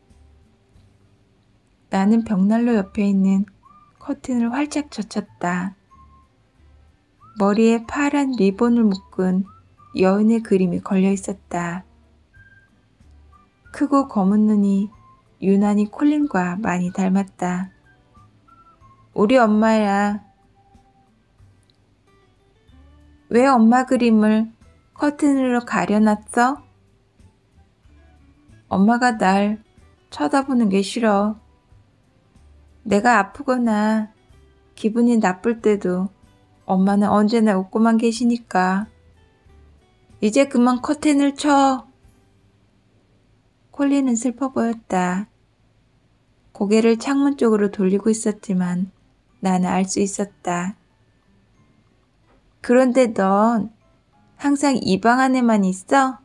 나는 벽난로 옆에 있는 커튼을 활짝 젖혔다. 머리에 파란 리본을 묶은 여인의 그림이 걸려 있었다. 크고 검은 눈이 유난히 콜린과 많이 닮았다. 우리 엄마야. 왜 엄마 그림을 커튼으로 가려놨어? 엄마가 날 쳐다보는 게 싫어. 내가 아프거나 기분이 나쁠 때도 엄마는 언제나 웃고만 계시니까. 이제 그만 커튼을 쳐. 콜린은 슬퍼 보였다. 고개를 창문 쪽으로 돌리고 있었지만 나는 알 수 있었다. 그런데 넌 항상 이 방 안에만 있어?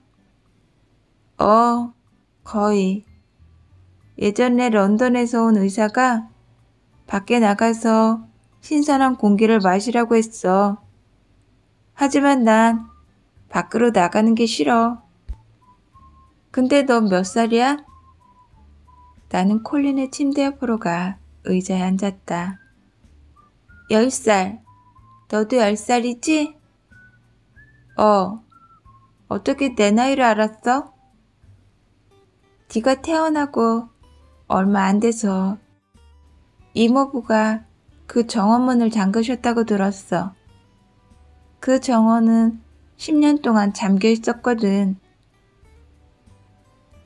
거의. 예전에 런던에서 온 의사가 밖에 나가서 신선한 공기를 마시라고 했어. 하지만 난 밖으로 나가는 게 싫어. 근데 넌 몇 살이야? 나는 콜린의 침대 옆으로 가 의자에 앉았다. 10살. 너도 10살이지? 어떻게 내 나이를 알았어? 네가 태어나고 얼마 안 돼서 이모부가 그 정원문을 잠그셨다고 들었어. 그 정원은 10년 동안 잠겨 있었거든.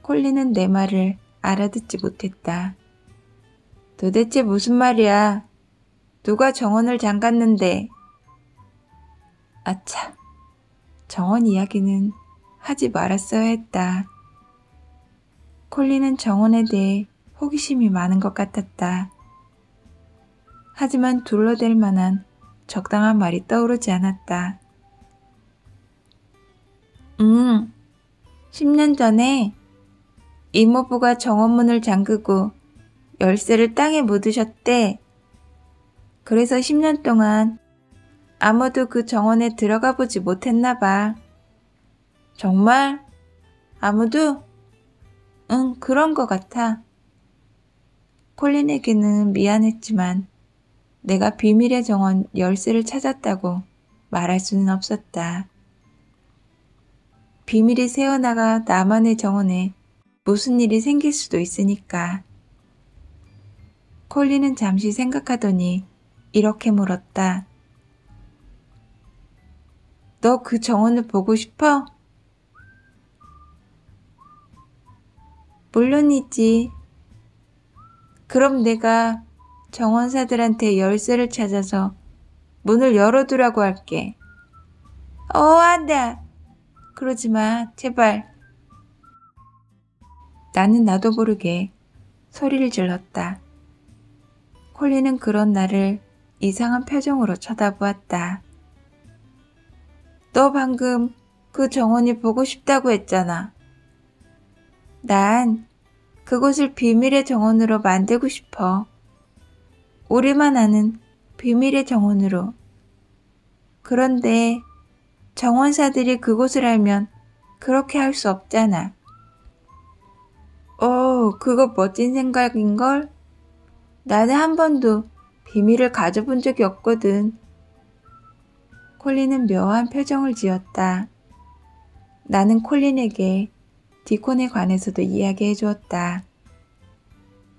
콜린은 내 말을 알아듣지 못했다. 도대체 무슨 말이야? 누가 정원을 잠갔는데? 아차, 정원 이야기는 하지 말았어야 했다. 콜린은 정원에 대해 호기심이 많은 것 같았다. 하지만 둘러댈 만한 적당한 말이 떠오르지 않았다. 10년 전에 이모부가 정원문을 잠그고 열쇠를 땅에 묻으셨대. 그래서 10년 동안 아무도 그 정원에 들어가 보지 못했나 봐. 정말? 아무도? 응, 그런 것 같아. 콜린에게는 미안했지만 내가 비밀의 정원 열쇠를 찾았다고 말할 수는 없었다. 비밀이 새어나가 나만의 정원에 무슨 일이 생길 수도 있으니까. 콜린은 잠시 생각하더니 이렇게 물었다. 너 그 정원을 보고 싶어? 물론이지. 그럼 내가 정원사들한테 열쇠를 찾아서 문을 열어두라고 할게. 안 돼. 그러지 마, 제발. 나는 나도 모르게 소리를 질렀다. 콜린은 그런 나를 이상한 표정으로 쳐다보았다. 너 방금 그 정원이 보고 싶다고 했잖아. 난 그곳을 비밀의 정원으로 만들고 싶어. 우리만 아는 비밀의 정원으로. 그런데 정원사들이 그곳을 알면 그렇게 할 수 없잖아. 그거 멋진 생각인걸? 나는 한 번도 비밀을 가져본 적이 없거든. 콜린은 묘한 표정을 지었다. 나는 콜린에게 디콘에 관해서도 이야기해 주었다.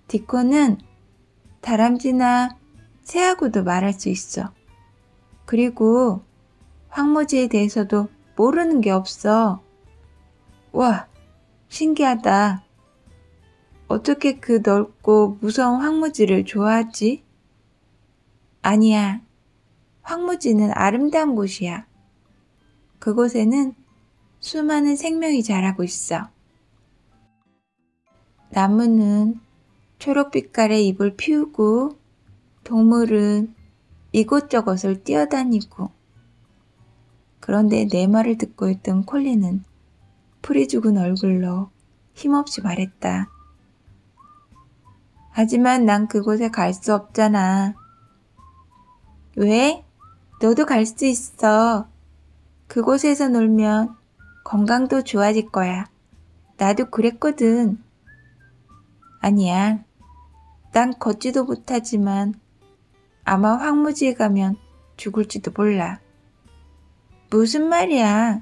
디콘은 다람쥐나 새하고도 말할 수 있어. 그리고 황무지에 대해서도 모르는 게 없어. 와, 신기하다. 어떻게 그 넓고 무서운 황무지를 좋아하지? 아니야. 황무지는 아름다운 곳이야. 그곳에는 수많은 생명이 자라고 있어. 나무는 초록빛깔의 잎을 피우고 동물은 이곳저곳을 뛰어다니고. 그런데 내 말을 듣고 있던 콜린은 풀이 죽은 얼굴로 힘없이 말했다. 하지만 난 그곳에 갈 수 없잖아. 왜? 너도 갈 수 있어. 그곳에서 놀면 건강도 좋아질 거야. 나도 그랬거든. 아니야. 난 걷지도 못하지만 아마 황무지에 가면 죽을지도 몰라. 무슨 말이야.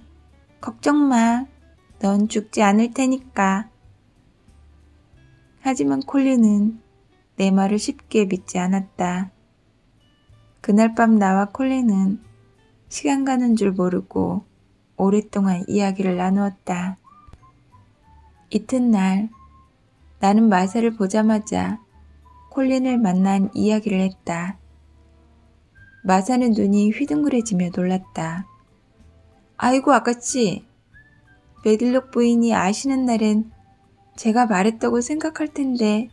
걱정 마. 넌 죽지 않을 테니까. 하지만 콜린은 내 말을 쉽게 믿지 않았다. 그날 밤 나와 콜린은 시간 가는 줄 모르고 오랫동안 이야기를 나누었다. 이튿날 나는 마사를 보자마자 콜린을 만난 이야기를 했다. 마사는 눈이 휘둥그레지며 놀랐다. 아이고 아가씨, 메딜록 부인이 아시는 날엔 제가 말했다고 생각할 텐데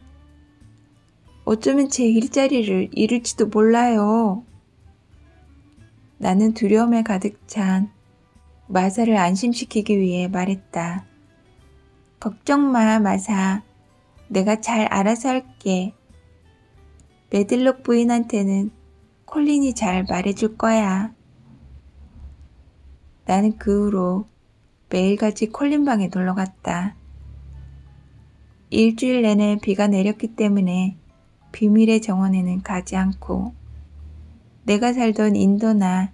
어쩌면 제 일자리를 잃을지도 몰라요. 나는 두려움에 가득 찬 마사를 안심시키기 위해 말했다. 걱정 마, 마사. 내가 잘 알아서 할게. 메딜록 부인한테는 콜린이 잘 말해줄 거야. 나는 그 후로 매일같이 콜린 방에 놀러 갔다. 일주일 내내 비가 내렸기 때문에 비밀의 정원에는 가지 않고 내가 살던 인도나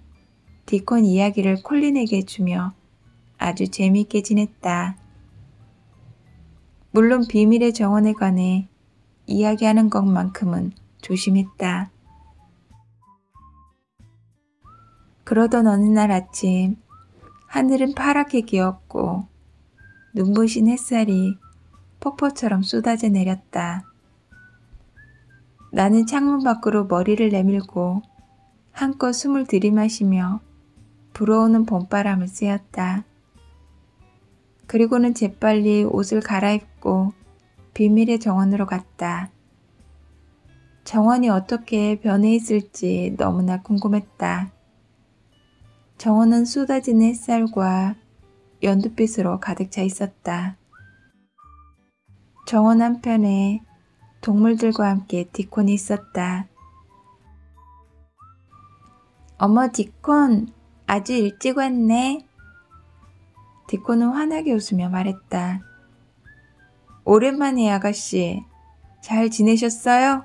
디콘 이야기를 콜린에게 주며 아주 재미있게 지냈다. 물론 비밀의 정원에 관해 이야기하는 것만큼은 조심했다. 그러던 어느 날 아침 하늘은 파랗게 기었고 눈부신 햇살이 폭포처럼 쏟아져 내렸다. 나는 창문 밖으로 머리를 내밀고 한껏 숨을 들이마시며 불어오는 봄바람을 쐬었다. 그리고는 재빨리 옷을 갈아입고 비밀의 정원으로 갔다. 정원이 어떻게 변해 있을지 너무나 궁금했다. 정원은 쏟아지는 햇살과 연두빛으로 가득 차 있었다. 정원 한편에 동물들과 함께 디콘이 있었다. 어머 디콘, 아주 일찍 왔네. 디콘은 환하게 웃으며 말했다. 오랜만에 아가씨, 잘 지내셨어요?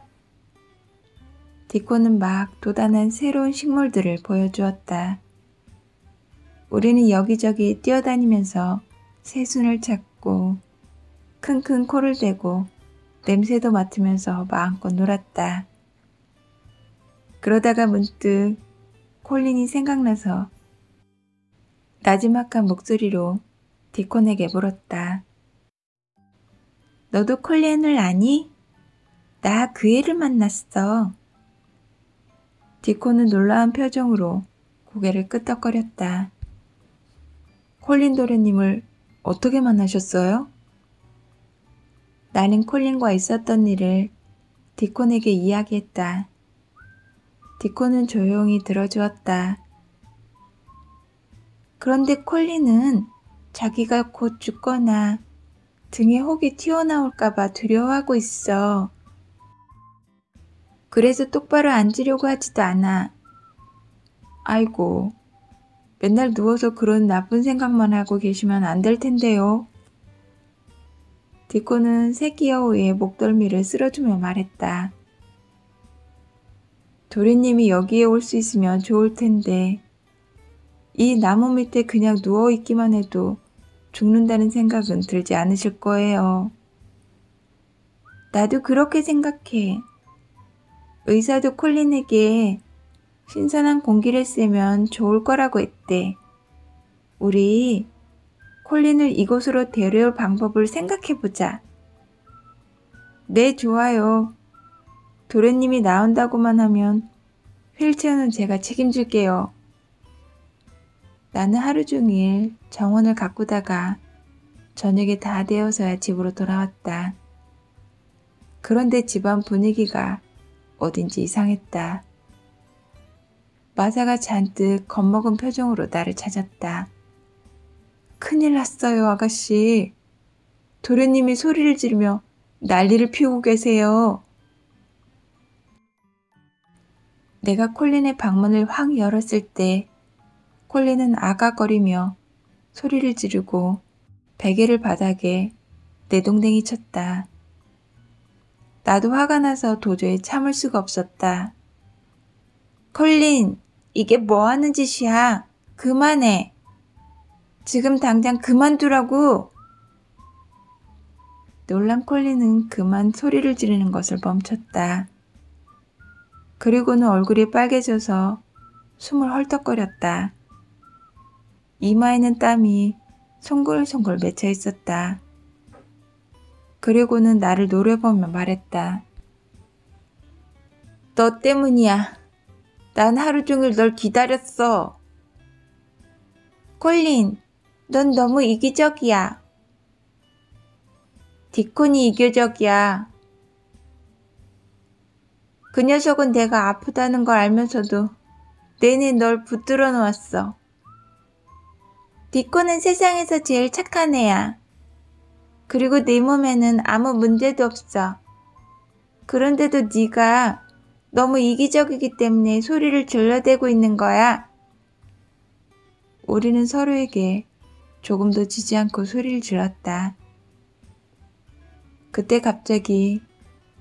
디콘은 막 돋아난 새로운 식물들을 보여주었다. 우리는 여기저기 뛰어다니면서 새순을 찾고 킁킁 코를 대고 냄새도 맡으면서 마음껏 놀았다. 그러다가 문득 콜린이 생각나서 나지막한 목소리로 디콘에게 물었다. 너도 콜린을 아니? 나 그 애를 만났어. 디콘은 놀라운 표정으로 고개를 끄덕거렸다. 콜린 도련님을 어떻게 만나셨어요? 나는 콜린과 있었던 일을 디콘에게 이야기했다. 디콘은 조용히 들어주었다. 그런데 콜린은 자기가 곧 죽거나 등에 혹이 튀어나올까봐 두려워하고 있어. 그래서 똑바로 앉으려고 하지도 않아. 아이고, 맨날 누워서 그런 나쁜 생각만 하고 계시면 안 될 텐데요. 디코는 새끼 여우의 목덜미를 쓸어주며 말했다. 도련님이 여기에 올 수 있으면 좋을 텐데 이 나무 밑에 그냥 누워있기만 해도 죽는다는 생각은 들지 않으실 거예요. 나도 그렇게 생각해. 의사도 콜린에게 신선한 공기를 쐬면 좋을 거라고 했대. 우리 콜린을 이곳으로 데려올 방법을 생각해보자. 네, 좋아요. 도련님이 나온다고만 하면 휠체어는 제가 책임질게요. 나는 하루 종일 정원을 가꾸다가 저녁이 다 되어서야 집으로 돌아왔다. 그런데 집안 분위기가 어딘지 이상했다. 마사가 잔뜩 겁먹은 표정으로 나를 찾았다. 큰일 났어요, 아가씨. 도련님이 소리를 지르며 난리를 피우고 계세요. 내가 콜린의 방문을 확 열었을 때 콜린은 아가거리며 소리를 지르고 베개를 바닥에 내동댕이 쳤다. 나도 화가 나서 도저히 참을 수가 없었다. 콜린, 이게 뭐 하는 짓이야? 그만해. 지금 당장 그만두라고. 놀란 콜린은 그만 소리를 지르는 것을 멈췄다. 그리고는 얼굴이 빨개져서 숨을 헐떡거렸다. 이마에는 땀이 송글송글 맺혀 있었다. 그리고는 나를 노려보며 말했다. 너 때문이야. 난 하루 종일 널 기다렸어. 콜린, 넌 너무 이기적이야. 디콘이 이기적이야. 그 녀석은 내가 아프다는 걸 알면서도 내내 널 붙들어 놓았어. 디콘은 세상에서 제일 착한 애야. 그리고 내 몸에는 아무 문제도 없어. 그런데도 네가 너무 이기적이기 때문에 소리를 질러대고 있는 거야. 우리는 서로에게 조금도 지지 않고 소리를 질렀다. 그때 갑자기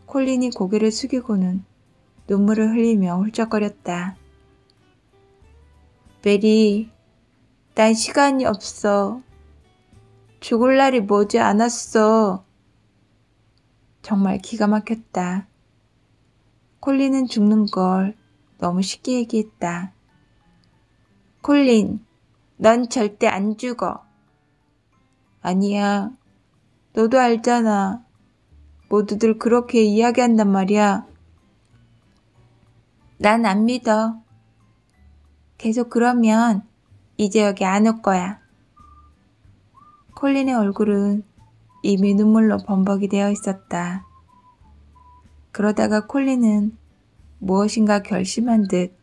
콜린이 고개를 숙이고는 눈물을 흘리며 훌쩍거렸다. 메리, 난 시간이 없어. 죽을 날이 머지 않았어. 정말 기가 막혔다. 콜린은 죽는 걸 너무 쉽게 얘기했다. 콜린, 넌 절대 안 죽어. 아니야. 너도 알잖아. 모두들 그렇게 이야기한단 말이야. 난 안 믿어. 계속 그러면 이제 여기 안 올 거야. 콜린의 얼굴은 이미 눈물로 범벅이 되어 있었다. 그러다가 콜린은 무엇인가 결심한 듯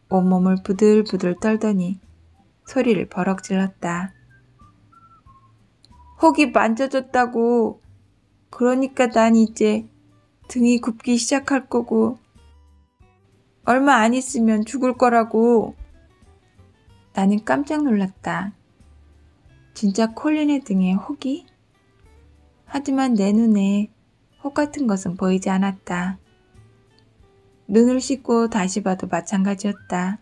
온몸을 부들부들 떨더니 소리를 버럭 질렀다. 혹이 만져졌다고. 그러니까 난 이제 등이 굽기 시작할 거고 얼마 안 있으면 죽을 거라고. 나는 깜짝 놀랐다. 진짜 콜린의 등에 혹이? 하지만 내 눈에 혹 같은 것은 보이지 않았다. 눈을 씻고 다시 봐도 마찬가지였다.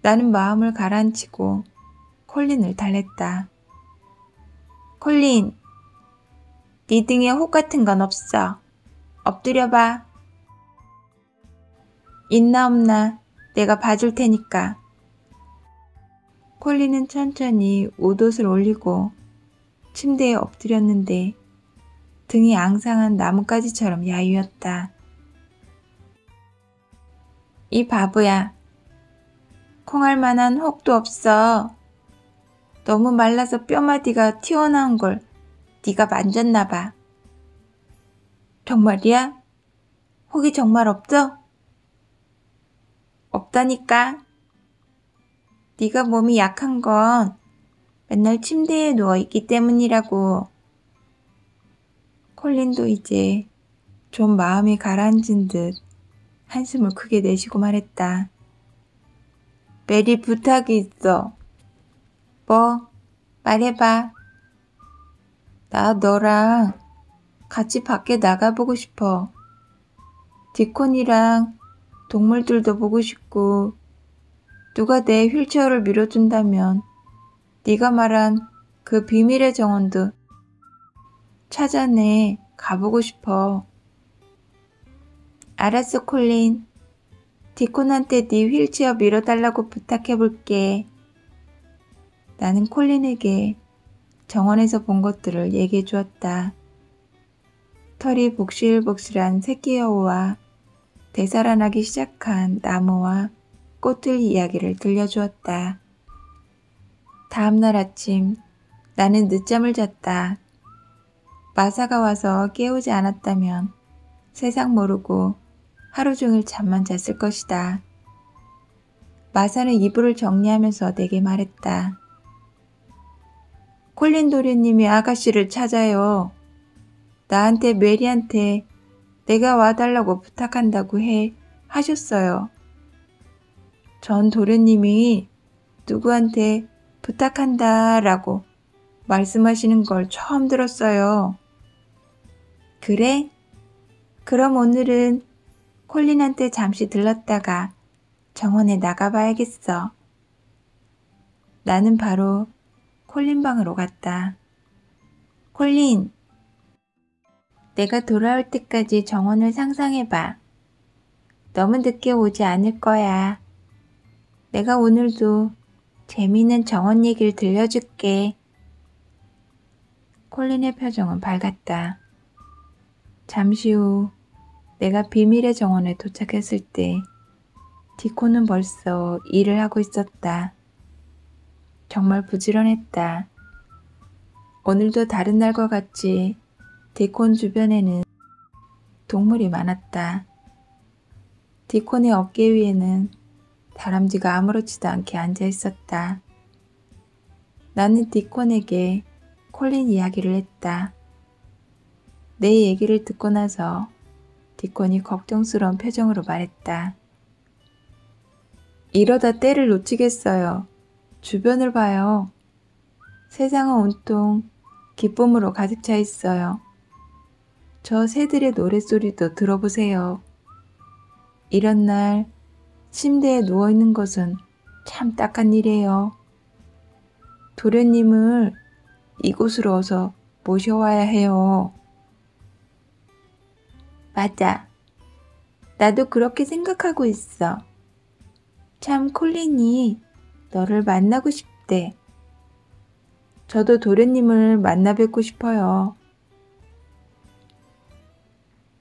나는 마음을 가라앉히고 콜린을 달랬다. 콜린, 네 등에 혹 같은 건 없어. 엎드려봐. 있나 없나 내가 봐줄 테니까. 콜린은 천천히 옷옷을 올리고 침대에 엎드렸는데 등이 앙상한 나뭇가지처럼 야위었다. 이 바보야. 콩할 만한 혹도 없어. 너무 말라서 뼈마디가 튀어나온 걸 네가 만졌나 봐. 정말이야? 혹이 정말 없어? 없다니까. 네가 몸이 약한 건 맨날 침대에 누워있기 때문이라고. 콜린도 이제 좀 마음이 가라앉은 듯 한숨을 크게 내쉬고 말했다. 메리, 부탁이 있어. 뭐? 말해봐. 나 너랑 같이 밖에 나가보고 싶어. 디콘이랑 동물들도 보고 싶고 누가 내 휠체어를 밀어준다면 네가 말한 그 비밀의 정원도 찾아내 가보고 싶어. 알았어, 콜린. 디콘한테 네 휠체어 밀어달라고 부탁해볼게. 나는 콜린에게 정원에서 본 것들을 얘기해 주었다. 털이 복실복실한 새끼 여우와 되살아나기 시작한 나무와 꽃들 이야기를 들려주었다. 다음날 아침 나는 늦잠을 잤다. 마사가 와서 깨우지 않았다면 세상 모르고 하루 종일 잠만 잤을 것이다. 마사는 이불을 정리하면서 내게 말했다. 콜린 도련님이 아가씨를 찾아요. 나한테 메리한테 내가 와달라고 부탁한다고 하셨어요. 전 도련님이 누구한테 부탁한다라고 말씀하시는 걸 처음 들었어요. 그래? 그럼 오늘은 콜린한테 잠시 들렀다가 정원에 나가봐야겠어. 나는 바로 콜린 방으로 갔다. 콜린, 내가 돌아올 때까지 정원을 상상해봐. 너무 늦게 오지 않을 거야. 내가 오늘도 재미있는 정원 얘기를 들려줄게. 콜린의 표정은 밝았다. 잠시 후 내가 비밀의 정원에 도착했을 때 디코는 벌써 일을 하고 있었다. 정말 부지런했다. 오늘도 다른 날과 같이 디콘 주변에는 동물이 많았다. 디콘의 어깨 위에는 다람쥐가 아무렇지도 않게 앉아 있었다. 나는 디콘에게 콜린 이야기를 했다. 내 얘기를 듣고 나서 디콘이 걱정스러운 표정으로 말했다. 이러다 때를 놓치겠어요. 주변을 봐요. 세상은 온통 기쁨으로 가득 차 있어요. 저 새들의 노랫소리도 들어보세요. 이런 날 침대에 누워있는 것은 참 딱한 일이에요. 도련님을 이곳으로 어서 모셔와야 해요. 맞아. 나도 그렇게 생각하고 있어. 참 콜린이 너를 만나고 싶대. 저도 도련님을 만나 뵙고 싶어요.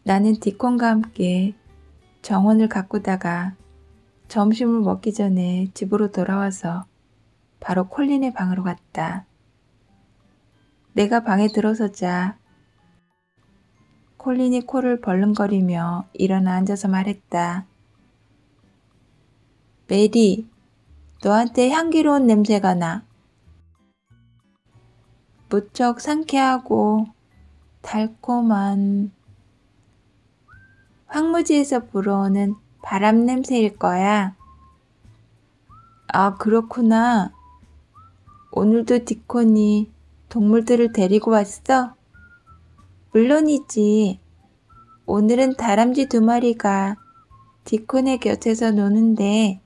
나는 디콘과 함께 정원을 가꾸다가 점심을 먹기 전에 집으로 돌아와서 바로 콜린의 방으로 갔다. 내가 방에 들어서자 콜린이 코를 벌렁거리며 일어나 앉아서 말했다. 메리, 너한테 향기로운 냄새가 나. 무척 상쾌하고 달콤한 황무지에서 불어오는 바람 냄새일 거야. 아, 그렇구나. 오늘도 디콘이 동물들을 데리고 왔어? 물론이지. 오늘은 다람쥐 2마리가 디콘의 곁에서 노는데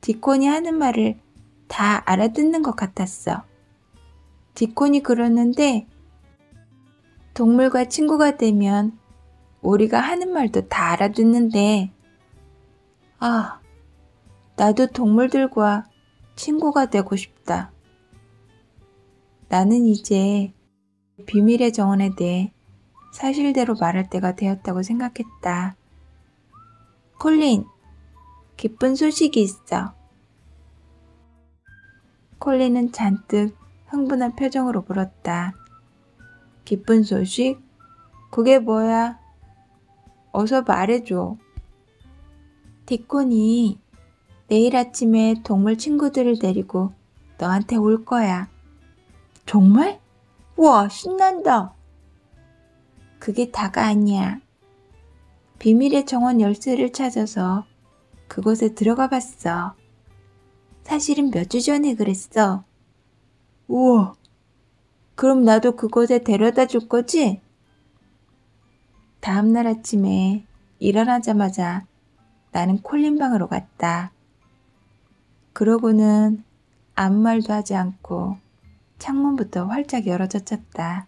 디콘이 하는 말을 다 알아듣는 것 같았어. 디콘이 그러는데 동물과 친구가 되면 우리가 하는 말도 다 알아듣는데 아, 나도 동물들과 친구가 되고 싶다. 나는 이제 비밀의 정원에 대해 사실대로 말할 때가 되었다고 생각했다. 콜린, 기쁜 소식이 있어. 콜린은 잔뜩 흥분한 표정으로 물었다. 기쁜 소식? 그게 뭐야? 어서 말해줘. 디콘이 내일 아침에 동물 친구들을 데리고 너한테 올 거야. 정말? 우와, 신난다. 그게 다가 아니야. 비밀의 정원 열쇠를 찾아서 그곳에 들어가 봤어. 사실은 몇 주 전에 그랬어. 우와, 그럼 나도 그곳에 데려다 줄 거지? 다음날 아침에 일어나자마자 나는 콜린 방으로 갔다. 그러고는 아무 말도 하지 않고 창문부터 활짝 열어젖혔다.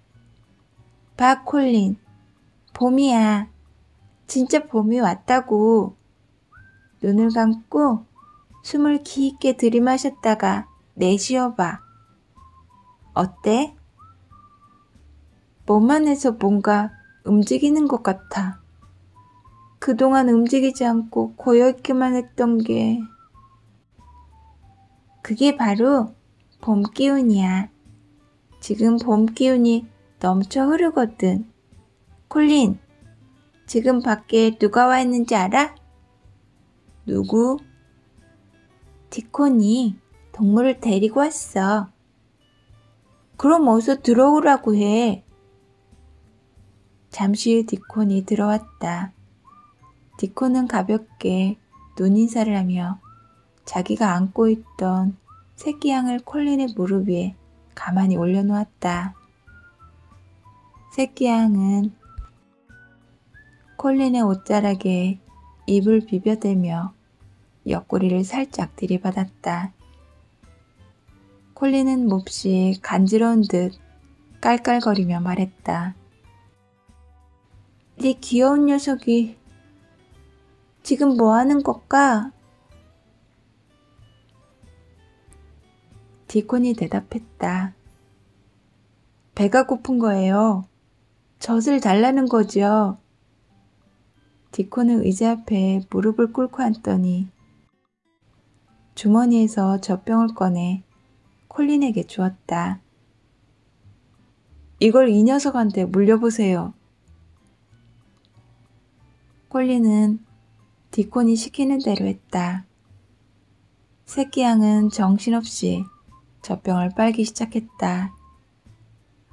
봐, 콜린. 봄이야. 진짜 봄이 왔다고. 눈을 감고 숨을 깊게 들이마셨다가 내쉬어봐. 어때? 몸 안에서 뭔가 움직이는 것 같아. 그동안 움직이지 않고 고여있기만 했던 게 그게 바로 봄 기운이야. 지금 봄 기운이 넘쳐 흐르거든. 콜린, 지금 밖에 누가 와 있는지 알아? 누구? 디콘이 동물을 데리고 왔어. 그럼 어서 들어오라고 해. 잠시 후 디콘이 들어왔다. 디콘은 가볍게 눈인사를 하며 자기가 안고 있던 새끼 양을 콜린의 무릎 위에 가만히 올려놓았다. 새끼 양은 콜린의 옷자락에 입을 비벼대며 옆구리를 살짝 들이받았다. 콜린은 몹시 간지러운 듯 깔깔거리며 말했다. 네 귀여운 녀석이 지금 뭐 하는 걸까? 디콘이 대답했다. 배가 고픈 거예요. 젖을 달라는 거죠. 디콘은 의자 앞에 무릎을 꿇고 앉더니 주머니에서 젖병을 꺼내 콜린에게 주었다. 이걸 이 녀석한테 물려보세요. 콜린은 디콘이 시키는 대로 했다. 새끼 양은 정신없이 젖병을 빨기 시작했다.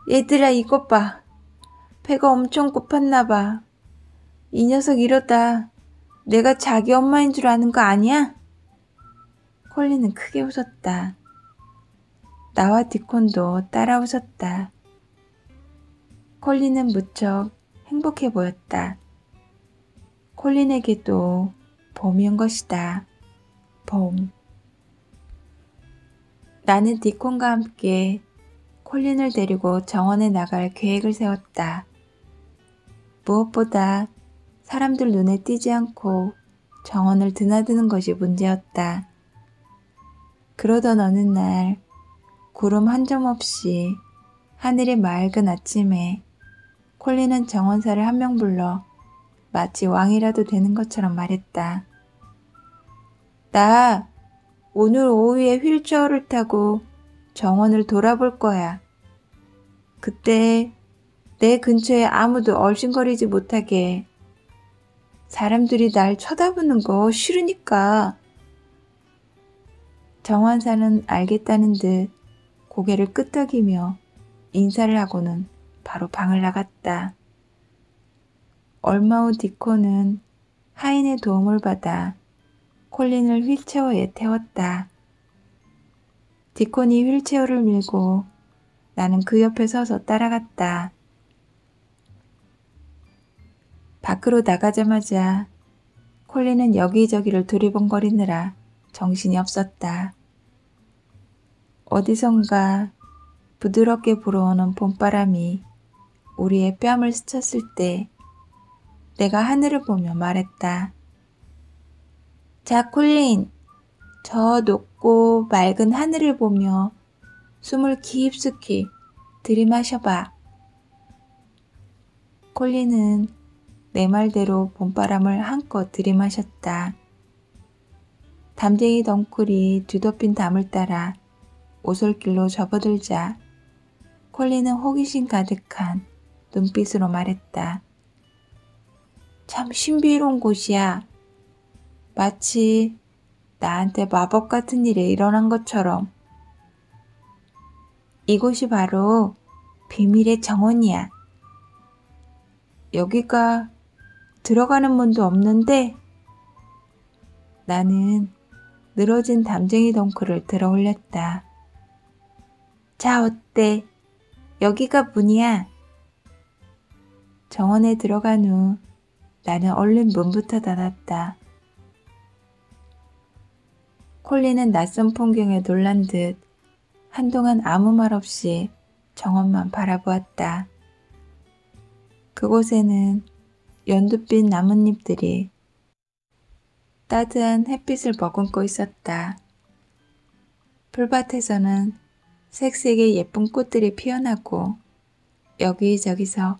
얘들아, 이것 봐. 배가 엄청 고팠나 봐. 이 녀석 이러다 내가 자기 엄마인 줄 아는 거 아니야? 콜린은 크게 웃었다. 나와 디콘도 따라 웃었다. 콜린은 무척 행복해 보였다. 콜린에게도 봄이 온 것이다. 봄. 나는 디콘과 함께 콜린을 데리고 정원에 나갈 계획을 세웠다. 무엇보다 사람들 눈에 띄지 않고 정원을 드나드는 것이 문제였다. 그러던 어느 날 구름 한 점 없이 하늘이 맑은 아침에 콜린은 정원사를 한 명 불러 마치 왕이라도 되는 것처럼 말했다. 나 오늘 오후에 휠체어를 타고 정원을 돌아볼 거야. 그때 내 근처에 아무도 얼씬거리지 못하게. 사람들이 날 쳐다보는 거 싫으니까. 정원사는 알겠다는 듯 고개를 끄덕이며 인사를 하고는 바로 방을 나갔다. 얼마 후 디콘은 하인의 도움을 받아 콜린을 휠체어에 태웠다. 디콘이 휠체어를 밀고 나는 그 옆에 서서 따라갔다. 밖으로 나가자마자 콜린은 여기저기를 두리번거리느라 정신이 없었다. 어디선가 부드럽게 불어오는 봄바람이 우리의 뺨을 스쳤을 때 내가 하늘을 보며 말했다. 자, 콜린, 저 높고 맑은 하늘을 보며 숨을 깊숙이 들이마셔봐. 콜린은 내 말대로 봄바람을 한껏 들이마셨다. 담쟁이 덩쿨이 뒤덮인 담을 따라 오솔길로 접어들자 콜린은 호기심 가득한 눈빛으로 말했다. 참 신비로운 곳이야. 마치 나한테 마법 같은 일이 일어난 것처럼. 이곳이 바로 비밀의 정원이야. 여기가 들어가는 문도 없는데 나는 늘어진 담쟁이 덩쿨을 들어 올렸다. 자, 어때? 여기가 문이야. 정원에 들어간 후 나는 얼른 문부터 닫았다. 콜린은 낯선 풍경에 놀란 듯 한동안 아무 말 없이 정원만 바라보았다. 그곳에는 연두빛 나뭇잎들이 따뜻한 햇빛을 머금고 있었다. 풀밭에서는 색색의 예쁜 꽃들이 피어나고 여기저기서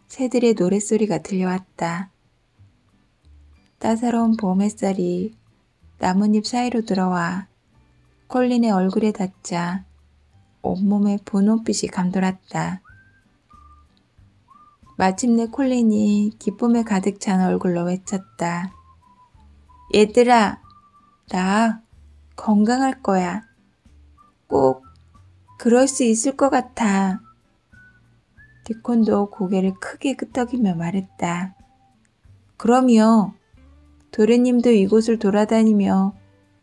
새들의 노랫소리가 들려왔다. 따사로운 봄 햇살이 나뭇잎 사이로 들어와 콜린의 얼굴에 닿자 온몸에 분홍빛이 감돌았다. 마침내 콜린이 기쁨에 가득 찬 얼굴로 외쳤다. 얘들아, 나 건강할 거야. 꼭 그럴 수 있을 것 같아. 디콘도 고개를 크게 끄덕이며 말했다. 그럼요. 도련님도 이곳을 돌아다니며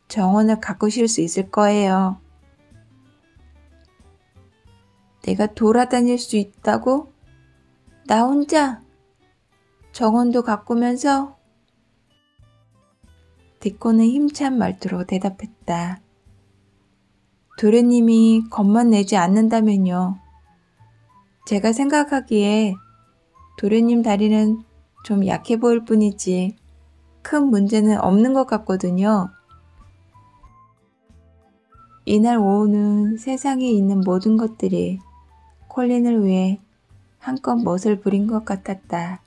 정원을 가꾸실 수 있을 거예요. 내가 돌아다닐 수 있다고? 나 혼자 정원도 가꾸면서? 디콘은 힘찬 말투로 대답했다. 도련님이 겁만 내지 않는다면요. 제가 생각하기에 도련님 다리는 좀 약해 보일 뿐이지 큰 문제는 없는 것 같거든요. 이날 오후는 세상에 있는 모든 것들이 콜린을 위해 한껏 멋을 부린 것 같았다.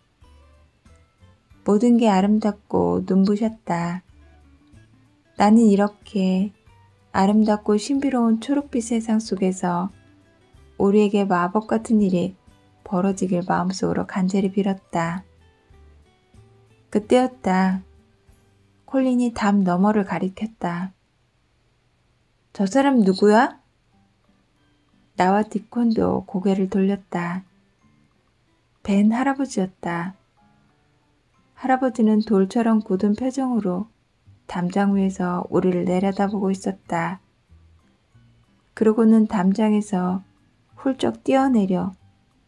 모든 게 아름답고 눈부셨다. 나는 이렇게 아름답고 신비로운 초록빛 세상 속에서 우리에게 마법 같은 일이 벌어지길 마음속으로 간절히 빌었다. 그때였다. 콜린이 담 너머를 가리켰다. 저 사람 누구야? 나와 디콘도 고개를 돌렸다. 벤 할아버지였다. 할아버지는 돌처럼 굳은 표정으로 담장 위에서 우리를 내려다보고 있었다. 그러고는 담장에서 훌쩍 뛰어내려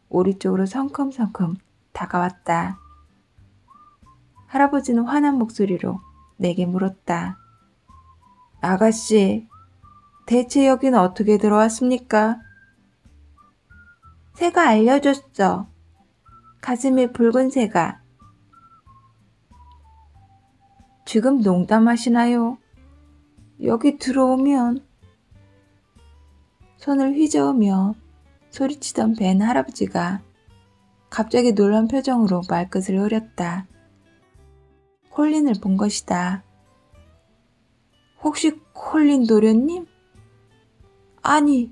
우리 쪽으로 성큼성큼 다가왔다. 할아버지는 화난 목소리로 내게 물었다. 아가씨, 대체 여긴 어떻게 들어왔습니까? 새가 알려줬어. 가슴이 붉은 새가. 지금 농담하시나요? 여기 들어오면. 손을 휘저으며 소리치던 벤 할아버지가 갑자기 놀란 표정으로 말끝을 흐렸다. 콜린을 본 것이다. 혹시 콜린 도련님? 아니,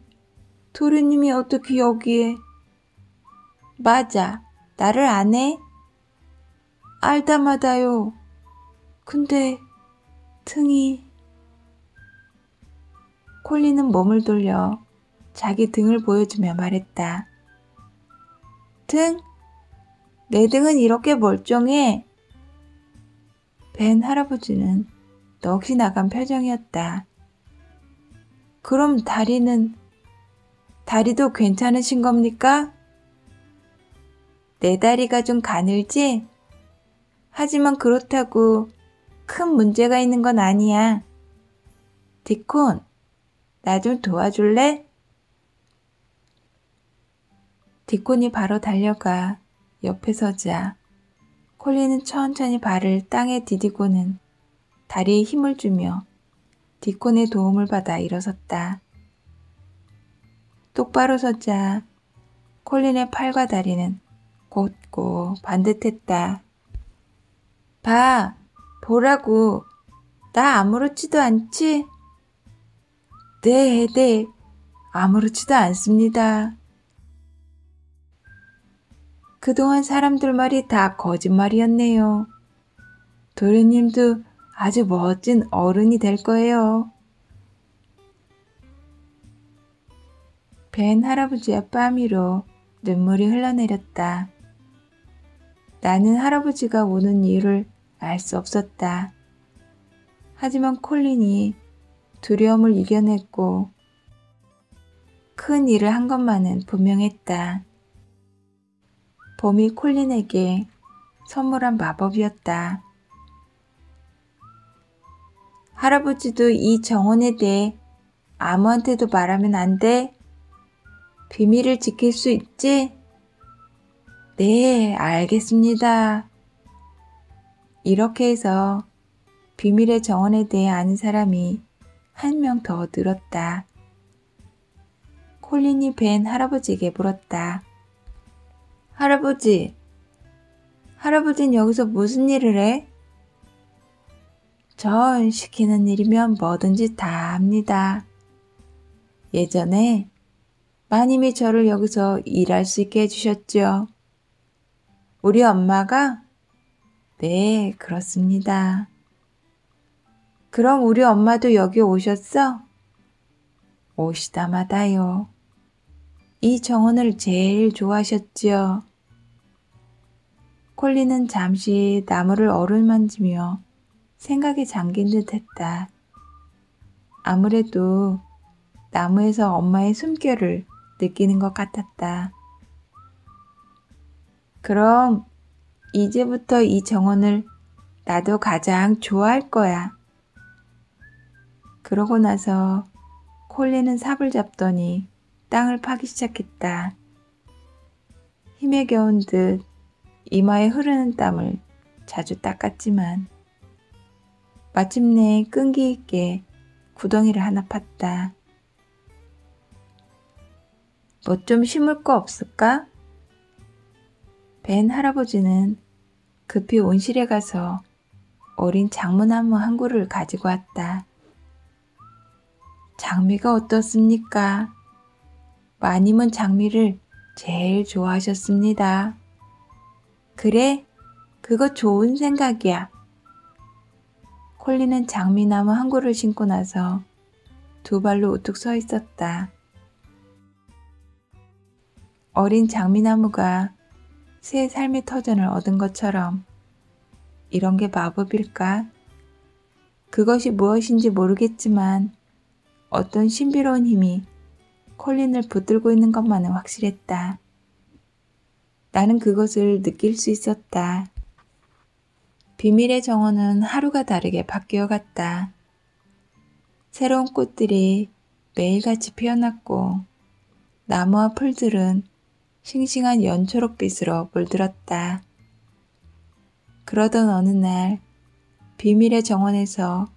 도련님이 어떻게 여기에? 맞아, 나를 안 해? 알다마다요. 근데 등이... 콜린은 몸을 돌려 자기 등을 보여주며 말했다. 등? 내 등은 이렇게 멀쩡해. 벤 할아버지는 넋이 나간 표정이었다. 그럼 다리도 괜찮으신 겁니까? 내 다리가 좀 가늘지? 하지만 그렇다고 큰 문제가 있는 건 아니야. 디콘, 나 좀 도와줄래? 디콘이 바로 달려가 옆에 서자 콜린은 천천히 발을 땅에 디디고는 다리에 힘을 주며 디콘의 도움을 받아 일어섰다. 똑바로 서자 콜린의 팔과 다리는 곧고 반듯했다. 봐, 보라고. 나 아무렇지도 않지? 네, 아무렇지도 않습니다. 그동안 사람들 말이 다 거짓말이었네요. 도련님도 아주 멋진 어른이 될 거예요. 벤 할아버지의 뺨 위로 눈물이 흘러내렸다. 나는 할아버지가 우는 이유를 알 수 없었다. 하지만 콜린이 두려움을 이겨냈고 큰 일을 한 것만은 분명했다. 봄이 콜린에게 선물한 마법이었다. 할아버지도 이 정원에 대해 아무한테도 말하면 안 돼? 비밀을 지킬 수 있지? 네, 알겠습니다. 이렇게 해서 비밀의 정원에 대해 아는 사람이 한 명 더 늘었다. 콜린이 벤 할아버지에게 물었다. 할아버지는 여기서 무슨 일을 해? 전 시키는 일이면 뭐든지 다 합니다. 예전에 마님이 저를 여기서 일할 수 있게 해주셨죠. 우리 엄마가? 네, 그렇습니다. 그럼 우리 엄마도 여기 오셨어? 오시다마다요. 이 정원을 제일 좋아하셨지요. 콜린은 잠시 나무를 어루만지며 생각에 잠긴 듯 했다. 아무래도 나무에서 엄마의 숨결을 느끼는 것 같았다. 그럼 이제부터 이 정원을 나도 가장 좋아할 거야. 그러고 나서 콜린은 삽을 잡더니 땅을 파기 시작했다. 힘에 겨운 듯 이마에 흐르는 땀을 자주 닦았지만 마침내 끈기 있게 구덩이를 하나 팠다. 뭐 좀 심을 거 없을까? 벤 할아버지는 급히 온실에 가서 어린 장무나무 한 그루를 가지고 왔다. 장미가 어떻습니까? 마님은 장미를 제일 좋아하셨습니다. 그래, 그거 좋은 생각이야. 콜린은 장미나무 한 그루를 심고 나서 두 발로 우뚝 서 있었다. 어린 장미나무가 새 삶의 터전을 얻은 것처럼 이런 게 마법일까? 그것이 무엇인지 모르겠지만 어떤 신비로운 힘이 콜린을 붙들고 있는 것만은 확실했다. 나는 그것을 느낄 수 있었다. 비밀의 정원은 하루가 다르게 바뀌어갔다. 새로운 꽃들이 매일같이 피어났고 나무와 풀들은 싱싱한 연초록빛으로 물들었다. 그러던 어느 날 비밀의 정원에서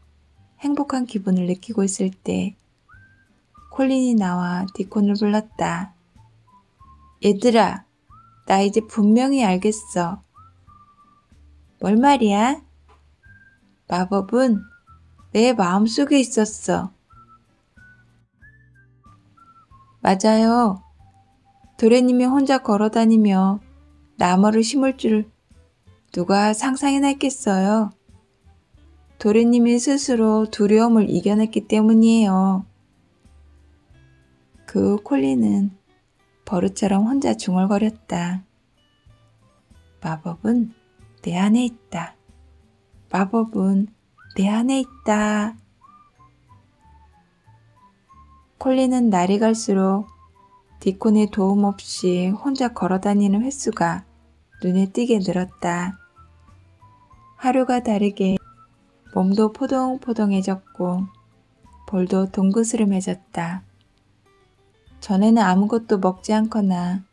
행복한 기분을 느끼고 있을 때 콜린이 나와 디콘을 불렀다. 얘들아, 나 이제 분명히 알겠어. 뭘 말이야? 마법은 내 마음속에 있었어. 맞아요. 도련님이 혼자 걸어다니며 나무를 심을 줄 누가 상상이나 했겠어요. 도련님이 스스로 두려움을 이겨냈기 때문이에요. 그 후 콜린은 버릇처럼 혼자 중얼거렸다. 마법은 내 안에 있다. 마법은 내 안에 있다. 콜린은 날이 갈수록 디콘의 도움 없이 혼자 걸어다니는 횟수가 눈에 띄게 늘었다. 하루가 다르게 몸도 포동포동해졌고 볼도 동그스름해졌다. 전에는 아무것도 먹지 않거나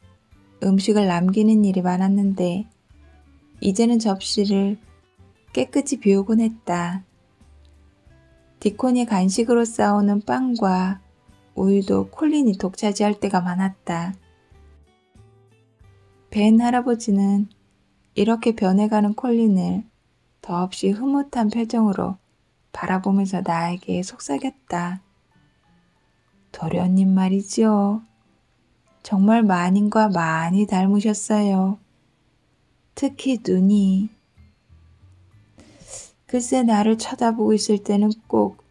음식을 남기는 일이 많았는데 이제는 접시를 깨끗이 비우곤 했다. 디콘이 간식으로 싸오는 빵과 우유도 콜린이 독차지할 때가 많았다. 벤 할아버지는 이렇게 변해가는 콜린을 더없이 흐뭇한 표정으로 바라보면서 나에게 속삭였다. 도련님 말이지요. 정말 마님과 많이 닮으셨어요. 특히 눈이. 글쎄 나를 쳐다보고 있을 때는 꼭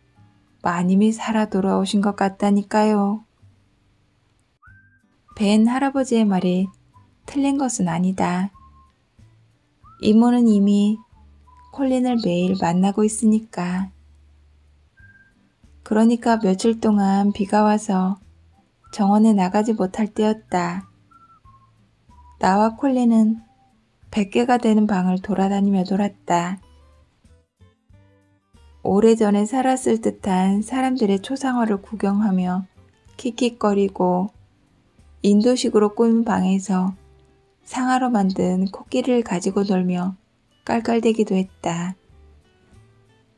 마님이 살아 돌아오신 것 같다니까요. 벤 할아버지의 말이 틀린 것은 아니다. 이모는 이미 콜린을 매일 만나고 있으니까. 그러니까 며칠 동안 비가 와서 정원에 나가지 못할 때였다. 나와 콜린은 100개가 되는 방을 돌아다니며 놀았다. 오래전에 살았을 듯한 사람들의 초상화를 구경하며 킥킥거리고 인도식으로 꾸민 방에서 상아로 만든 코끼리를 가지고 놀며 깔깔대기도 했다.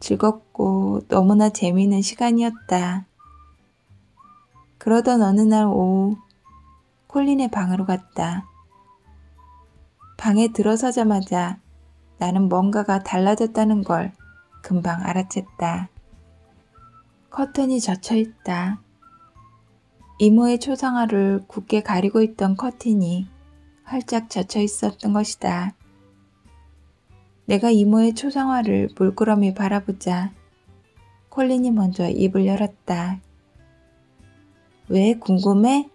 즐겁고 너무나 재미있는 시간이었다. 그러던 어느 날 오후 콜린의 방으로 갔다. 방에 들어서자마자 나는 뭔가가 달라졌다는 걸 금방 알아챘다. 커튼이 젖혀있다. 이모의 초상화를 굳게 가리고 있던 커튼이 활짝 젖혀 있었던 것이다. 내가 이모의 초상화를 물끄러미 바라보자 콜린이 먼저 입을 열었다. 왜 궁금해?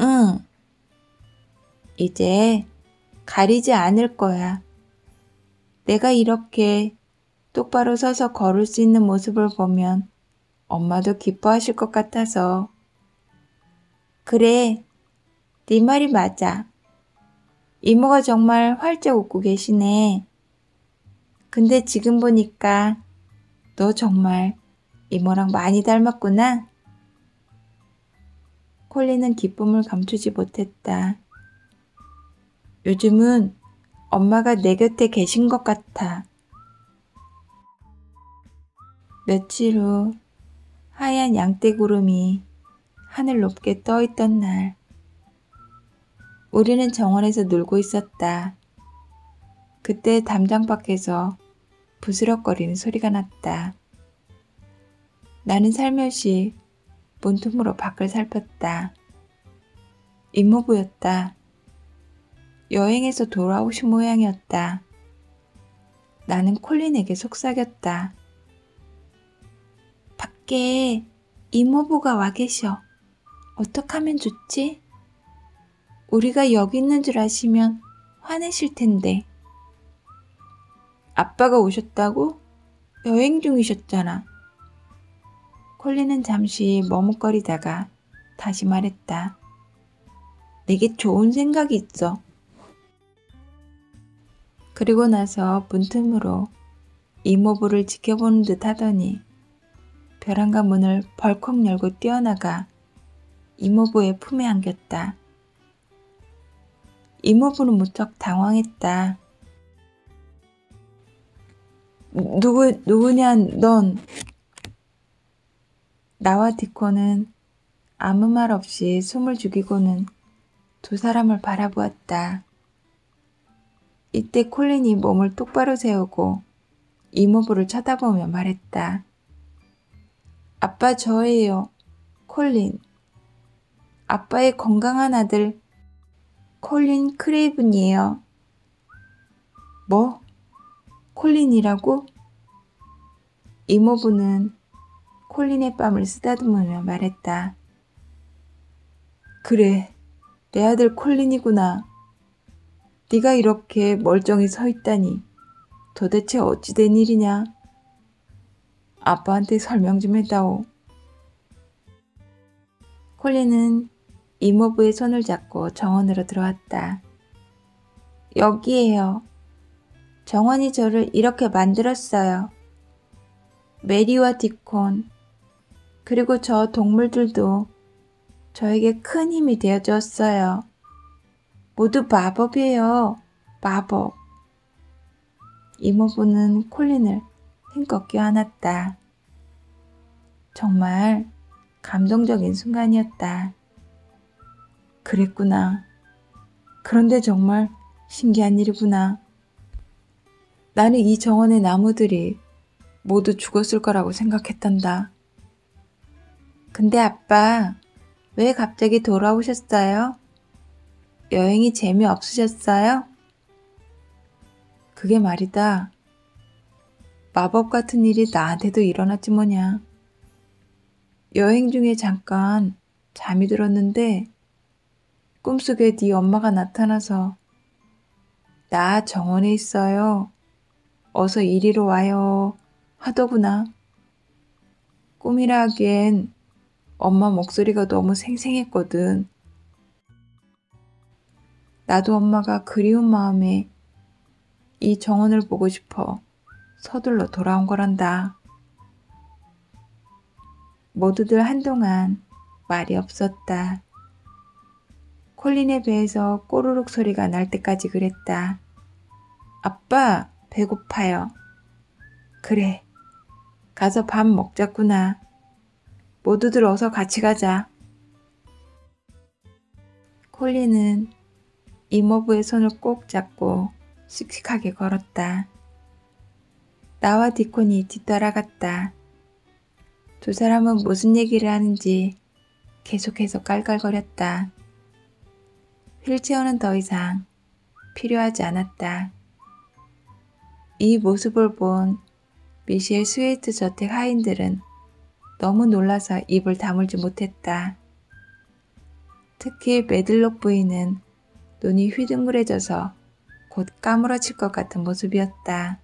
응. 이제 가리지 않을 거야. 내가 이렇게 똑바로 서서 걸을 수 있는 모습을 보면 엄마도 기뻐하실 것 같아서. 그래, 네 말이 맞아. 이모가 정말 활짝 웃고 계시네. 근데 지금 보니까 너 정말 이모랑 많이 닮았구나. 콜린은 기쁨을 감추지 못했다. 요즘은 엄마가 내 곁에 계신 것 같아. 며칠 후 하얀 양떼구름이 하늘 높게 떠 있던 날, 우리는 정원에서 놀고 있었다. 그때 담장 밖에서 부스럭거리는 소리가 났다. 나는 살며시 문틈으로 밖을 살폈다. 이모부였다. 여행에서 돌아오신 모양이었다. 나는 콜린에게 속삭였다. 밖에 이모부가 와 계셔. 어떡하면 좋지? 우리가 여기 있는 줄 아시면 화내실 텐데. 아빠가 오셨다고? 여행 중이셨잖아. 콜린은 잠시 머뭇거리다가 다시 말했다. 내게 좋은 생각이 있어. 그리고 나서 문틈으로 이모부를 지켜보는 듯 하더니 벼랑간 문을 벌컥 열고 뛰어나가 이모부의 품에 안겼다. 이모부는 무척 당황했다. 누구냐 넌? 나와 디코는 아무 말 없이 숨을 죽이고는 두 사람을 바라보았다. 이때 콜린이 몸을 똑바로 세우고 이모부를 쳐다보며 말했다. 아빠 저예요. 콜린. 아빠의 건강한 아들 콜린 크레이븐이에요. 뭐? 콜린이라고? 이모부는 콜린의 뺨을 쓰다듬으며 말했다. 그래, 내 아들 콜린이구나. 네가 이렇게 멀쩡히 서 있다니 도대체 어찌 된 일이냐? 아빠한테 설명 좀 해다오. 콜린은 이모부의 손을 잡고 정원으로 들어왔다. 여기에요. 정원이 저를 이렇게 만들었어요. 메리와 디콘, 그리고 저 동물들도 저에게 큰 힘이 되어주었어요. 모두 마법이에요. 마법. 이모부는 콜린을 힘껏 껴안았다. 정말 감동적인 순간이었다. 그랬구나. 그런데 정말 신기한 일이구나. 나는 이 정원의 나무들이 모두 죽었을 거라고 생각했단다. 근데 아빠, 왜 갑자기 돌아오셨어요? 여행이 재미없으셨어요? 그게 말이다. 마법 같은 일이 나한테도 일어났지 뭐냐. 여행 중에 잠깐 잠이 들었는데 꿈속에 네 엄마가 나타나서 나 정원에 있어요. 어서 이리로 와요. 하더구나. 꿈이라 하기엔 엄마 목소리가 너무 생생했거든. 나도 엄마가 그리운 마음에 이 정원을 보고 싶어 서둘러 돌아온 거란다. 모두들 한동안 말이 없었다. 콜린의 배에서 꼬르륵 소리가 날 때까지 그랬다. 아빠, 배고파요. 그래, 가서 밥 먹자꾸나. 모두들 어서 같이 가자. 콜린은 이모부의 손을 꼭 잡고 씩씩하게 걸었다. 나와 디콘이 뒤따라갔다. 두 사람은 무슨 얘기를 하는지 계속해서 깔깔거렸다. 휠체어는 더 이상 필요하지 않았다. 이 모습을 본 미셸 스웨이트 저택 하인들은 너무 놀라서 입을 다물지 못했다. 특히 매들록 부인은 눈이 휘둥그레져서 곧 까무러칠 것 같은 모습이었다.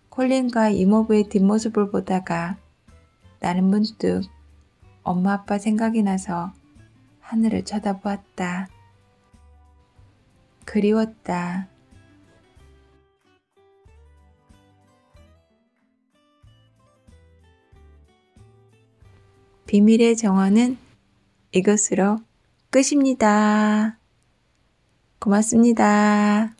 콜린과 이모부의 뒷모습을 보다가 나는 문득 엄마 아빠 생각이 나서 하늘을 쳐다보았다. 그리웠다. 비밀의 정원은 이것으로 끝입니다. 고맙습니다.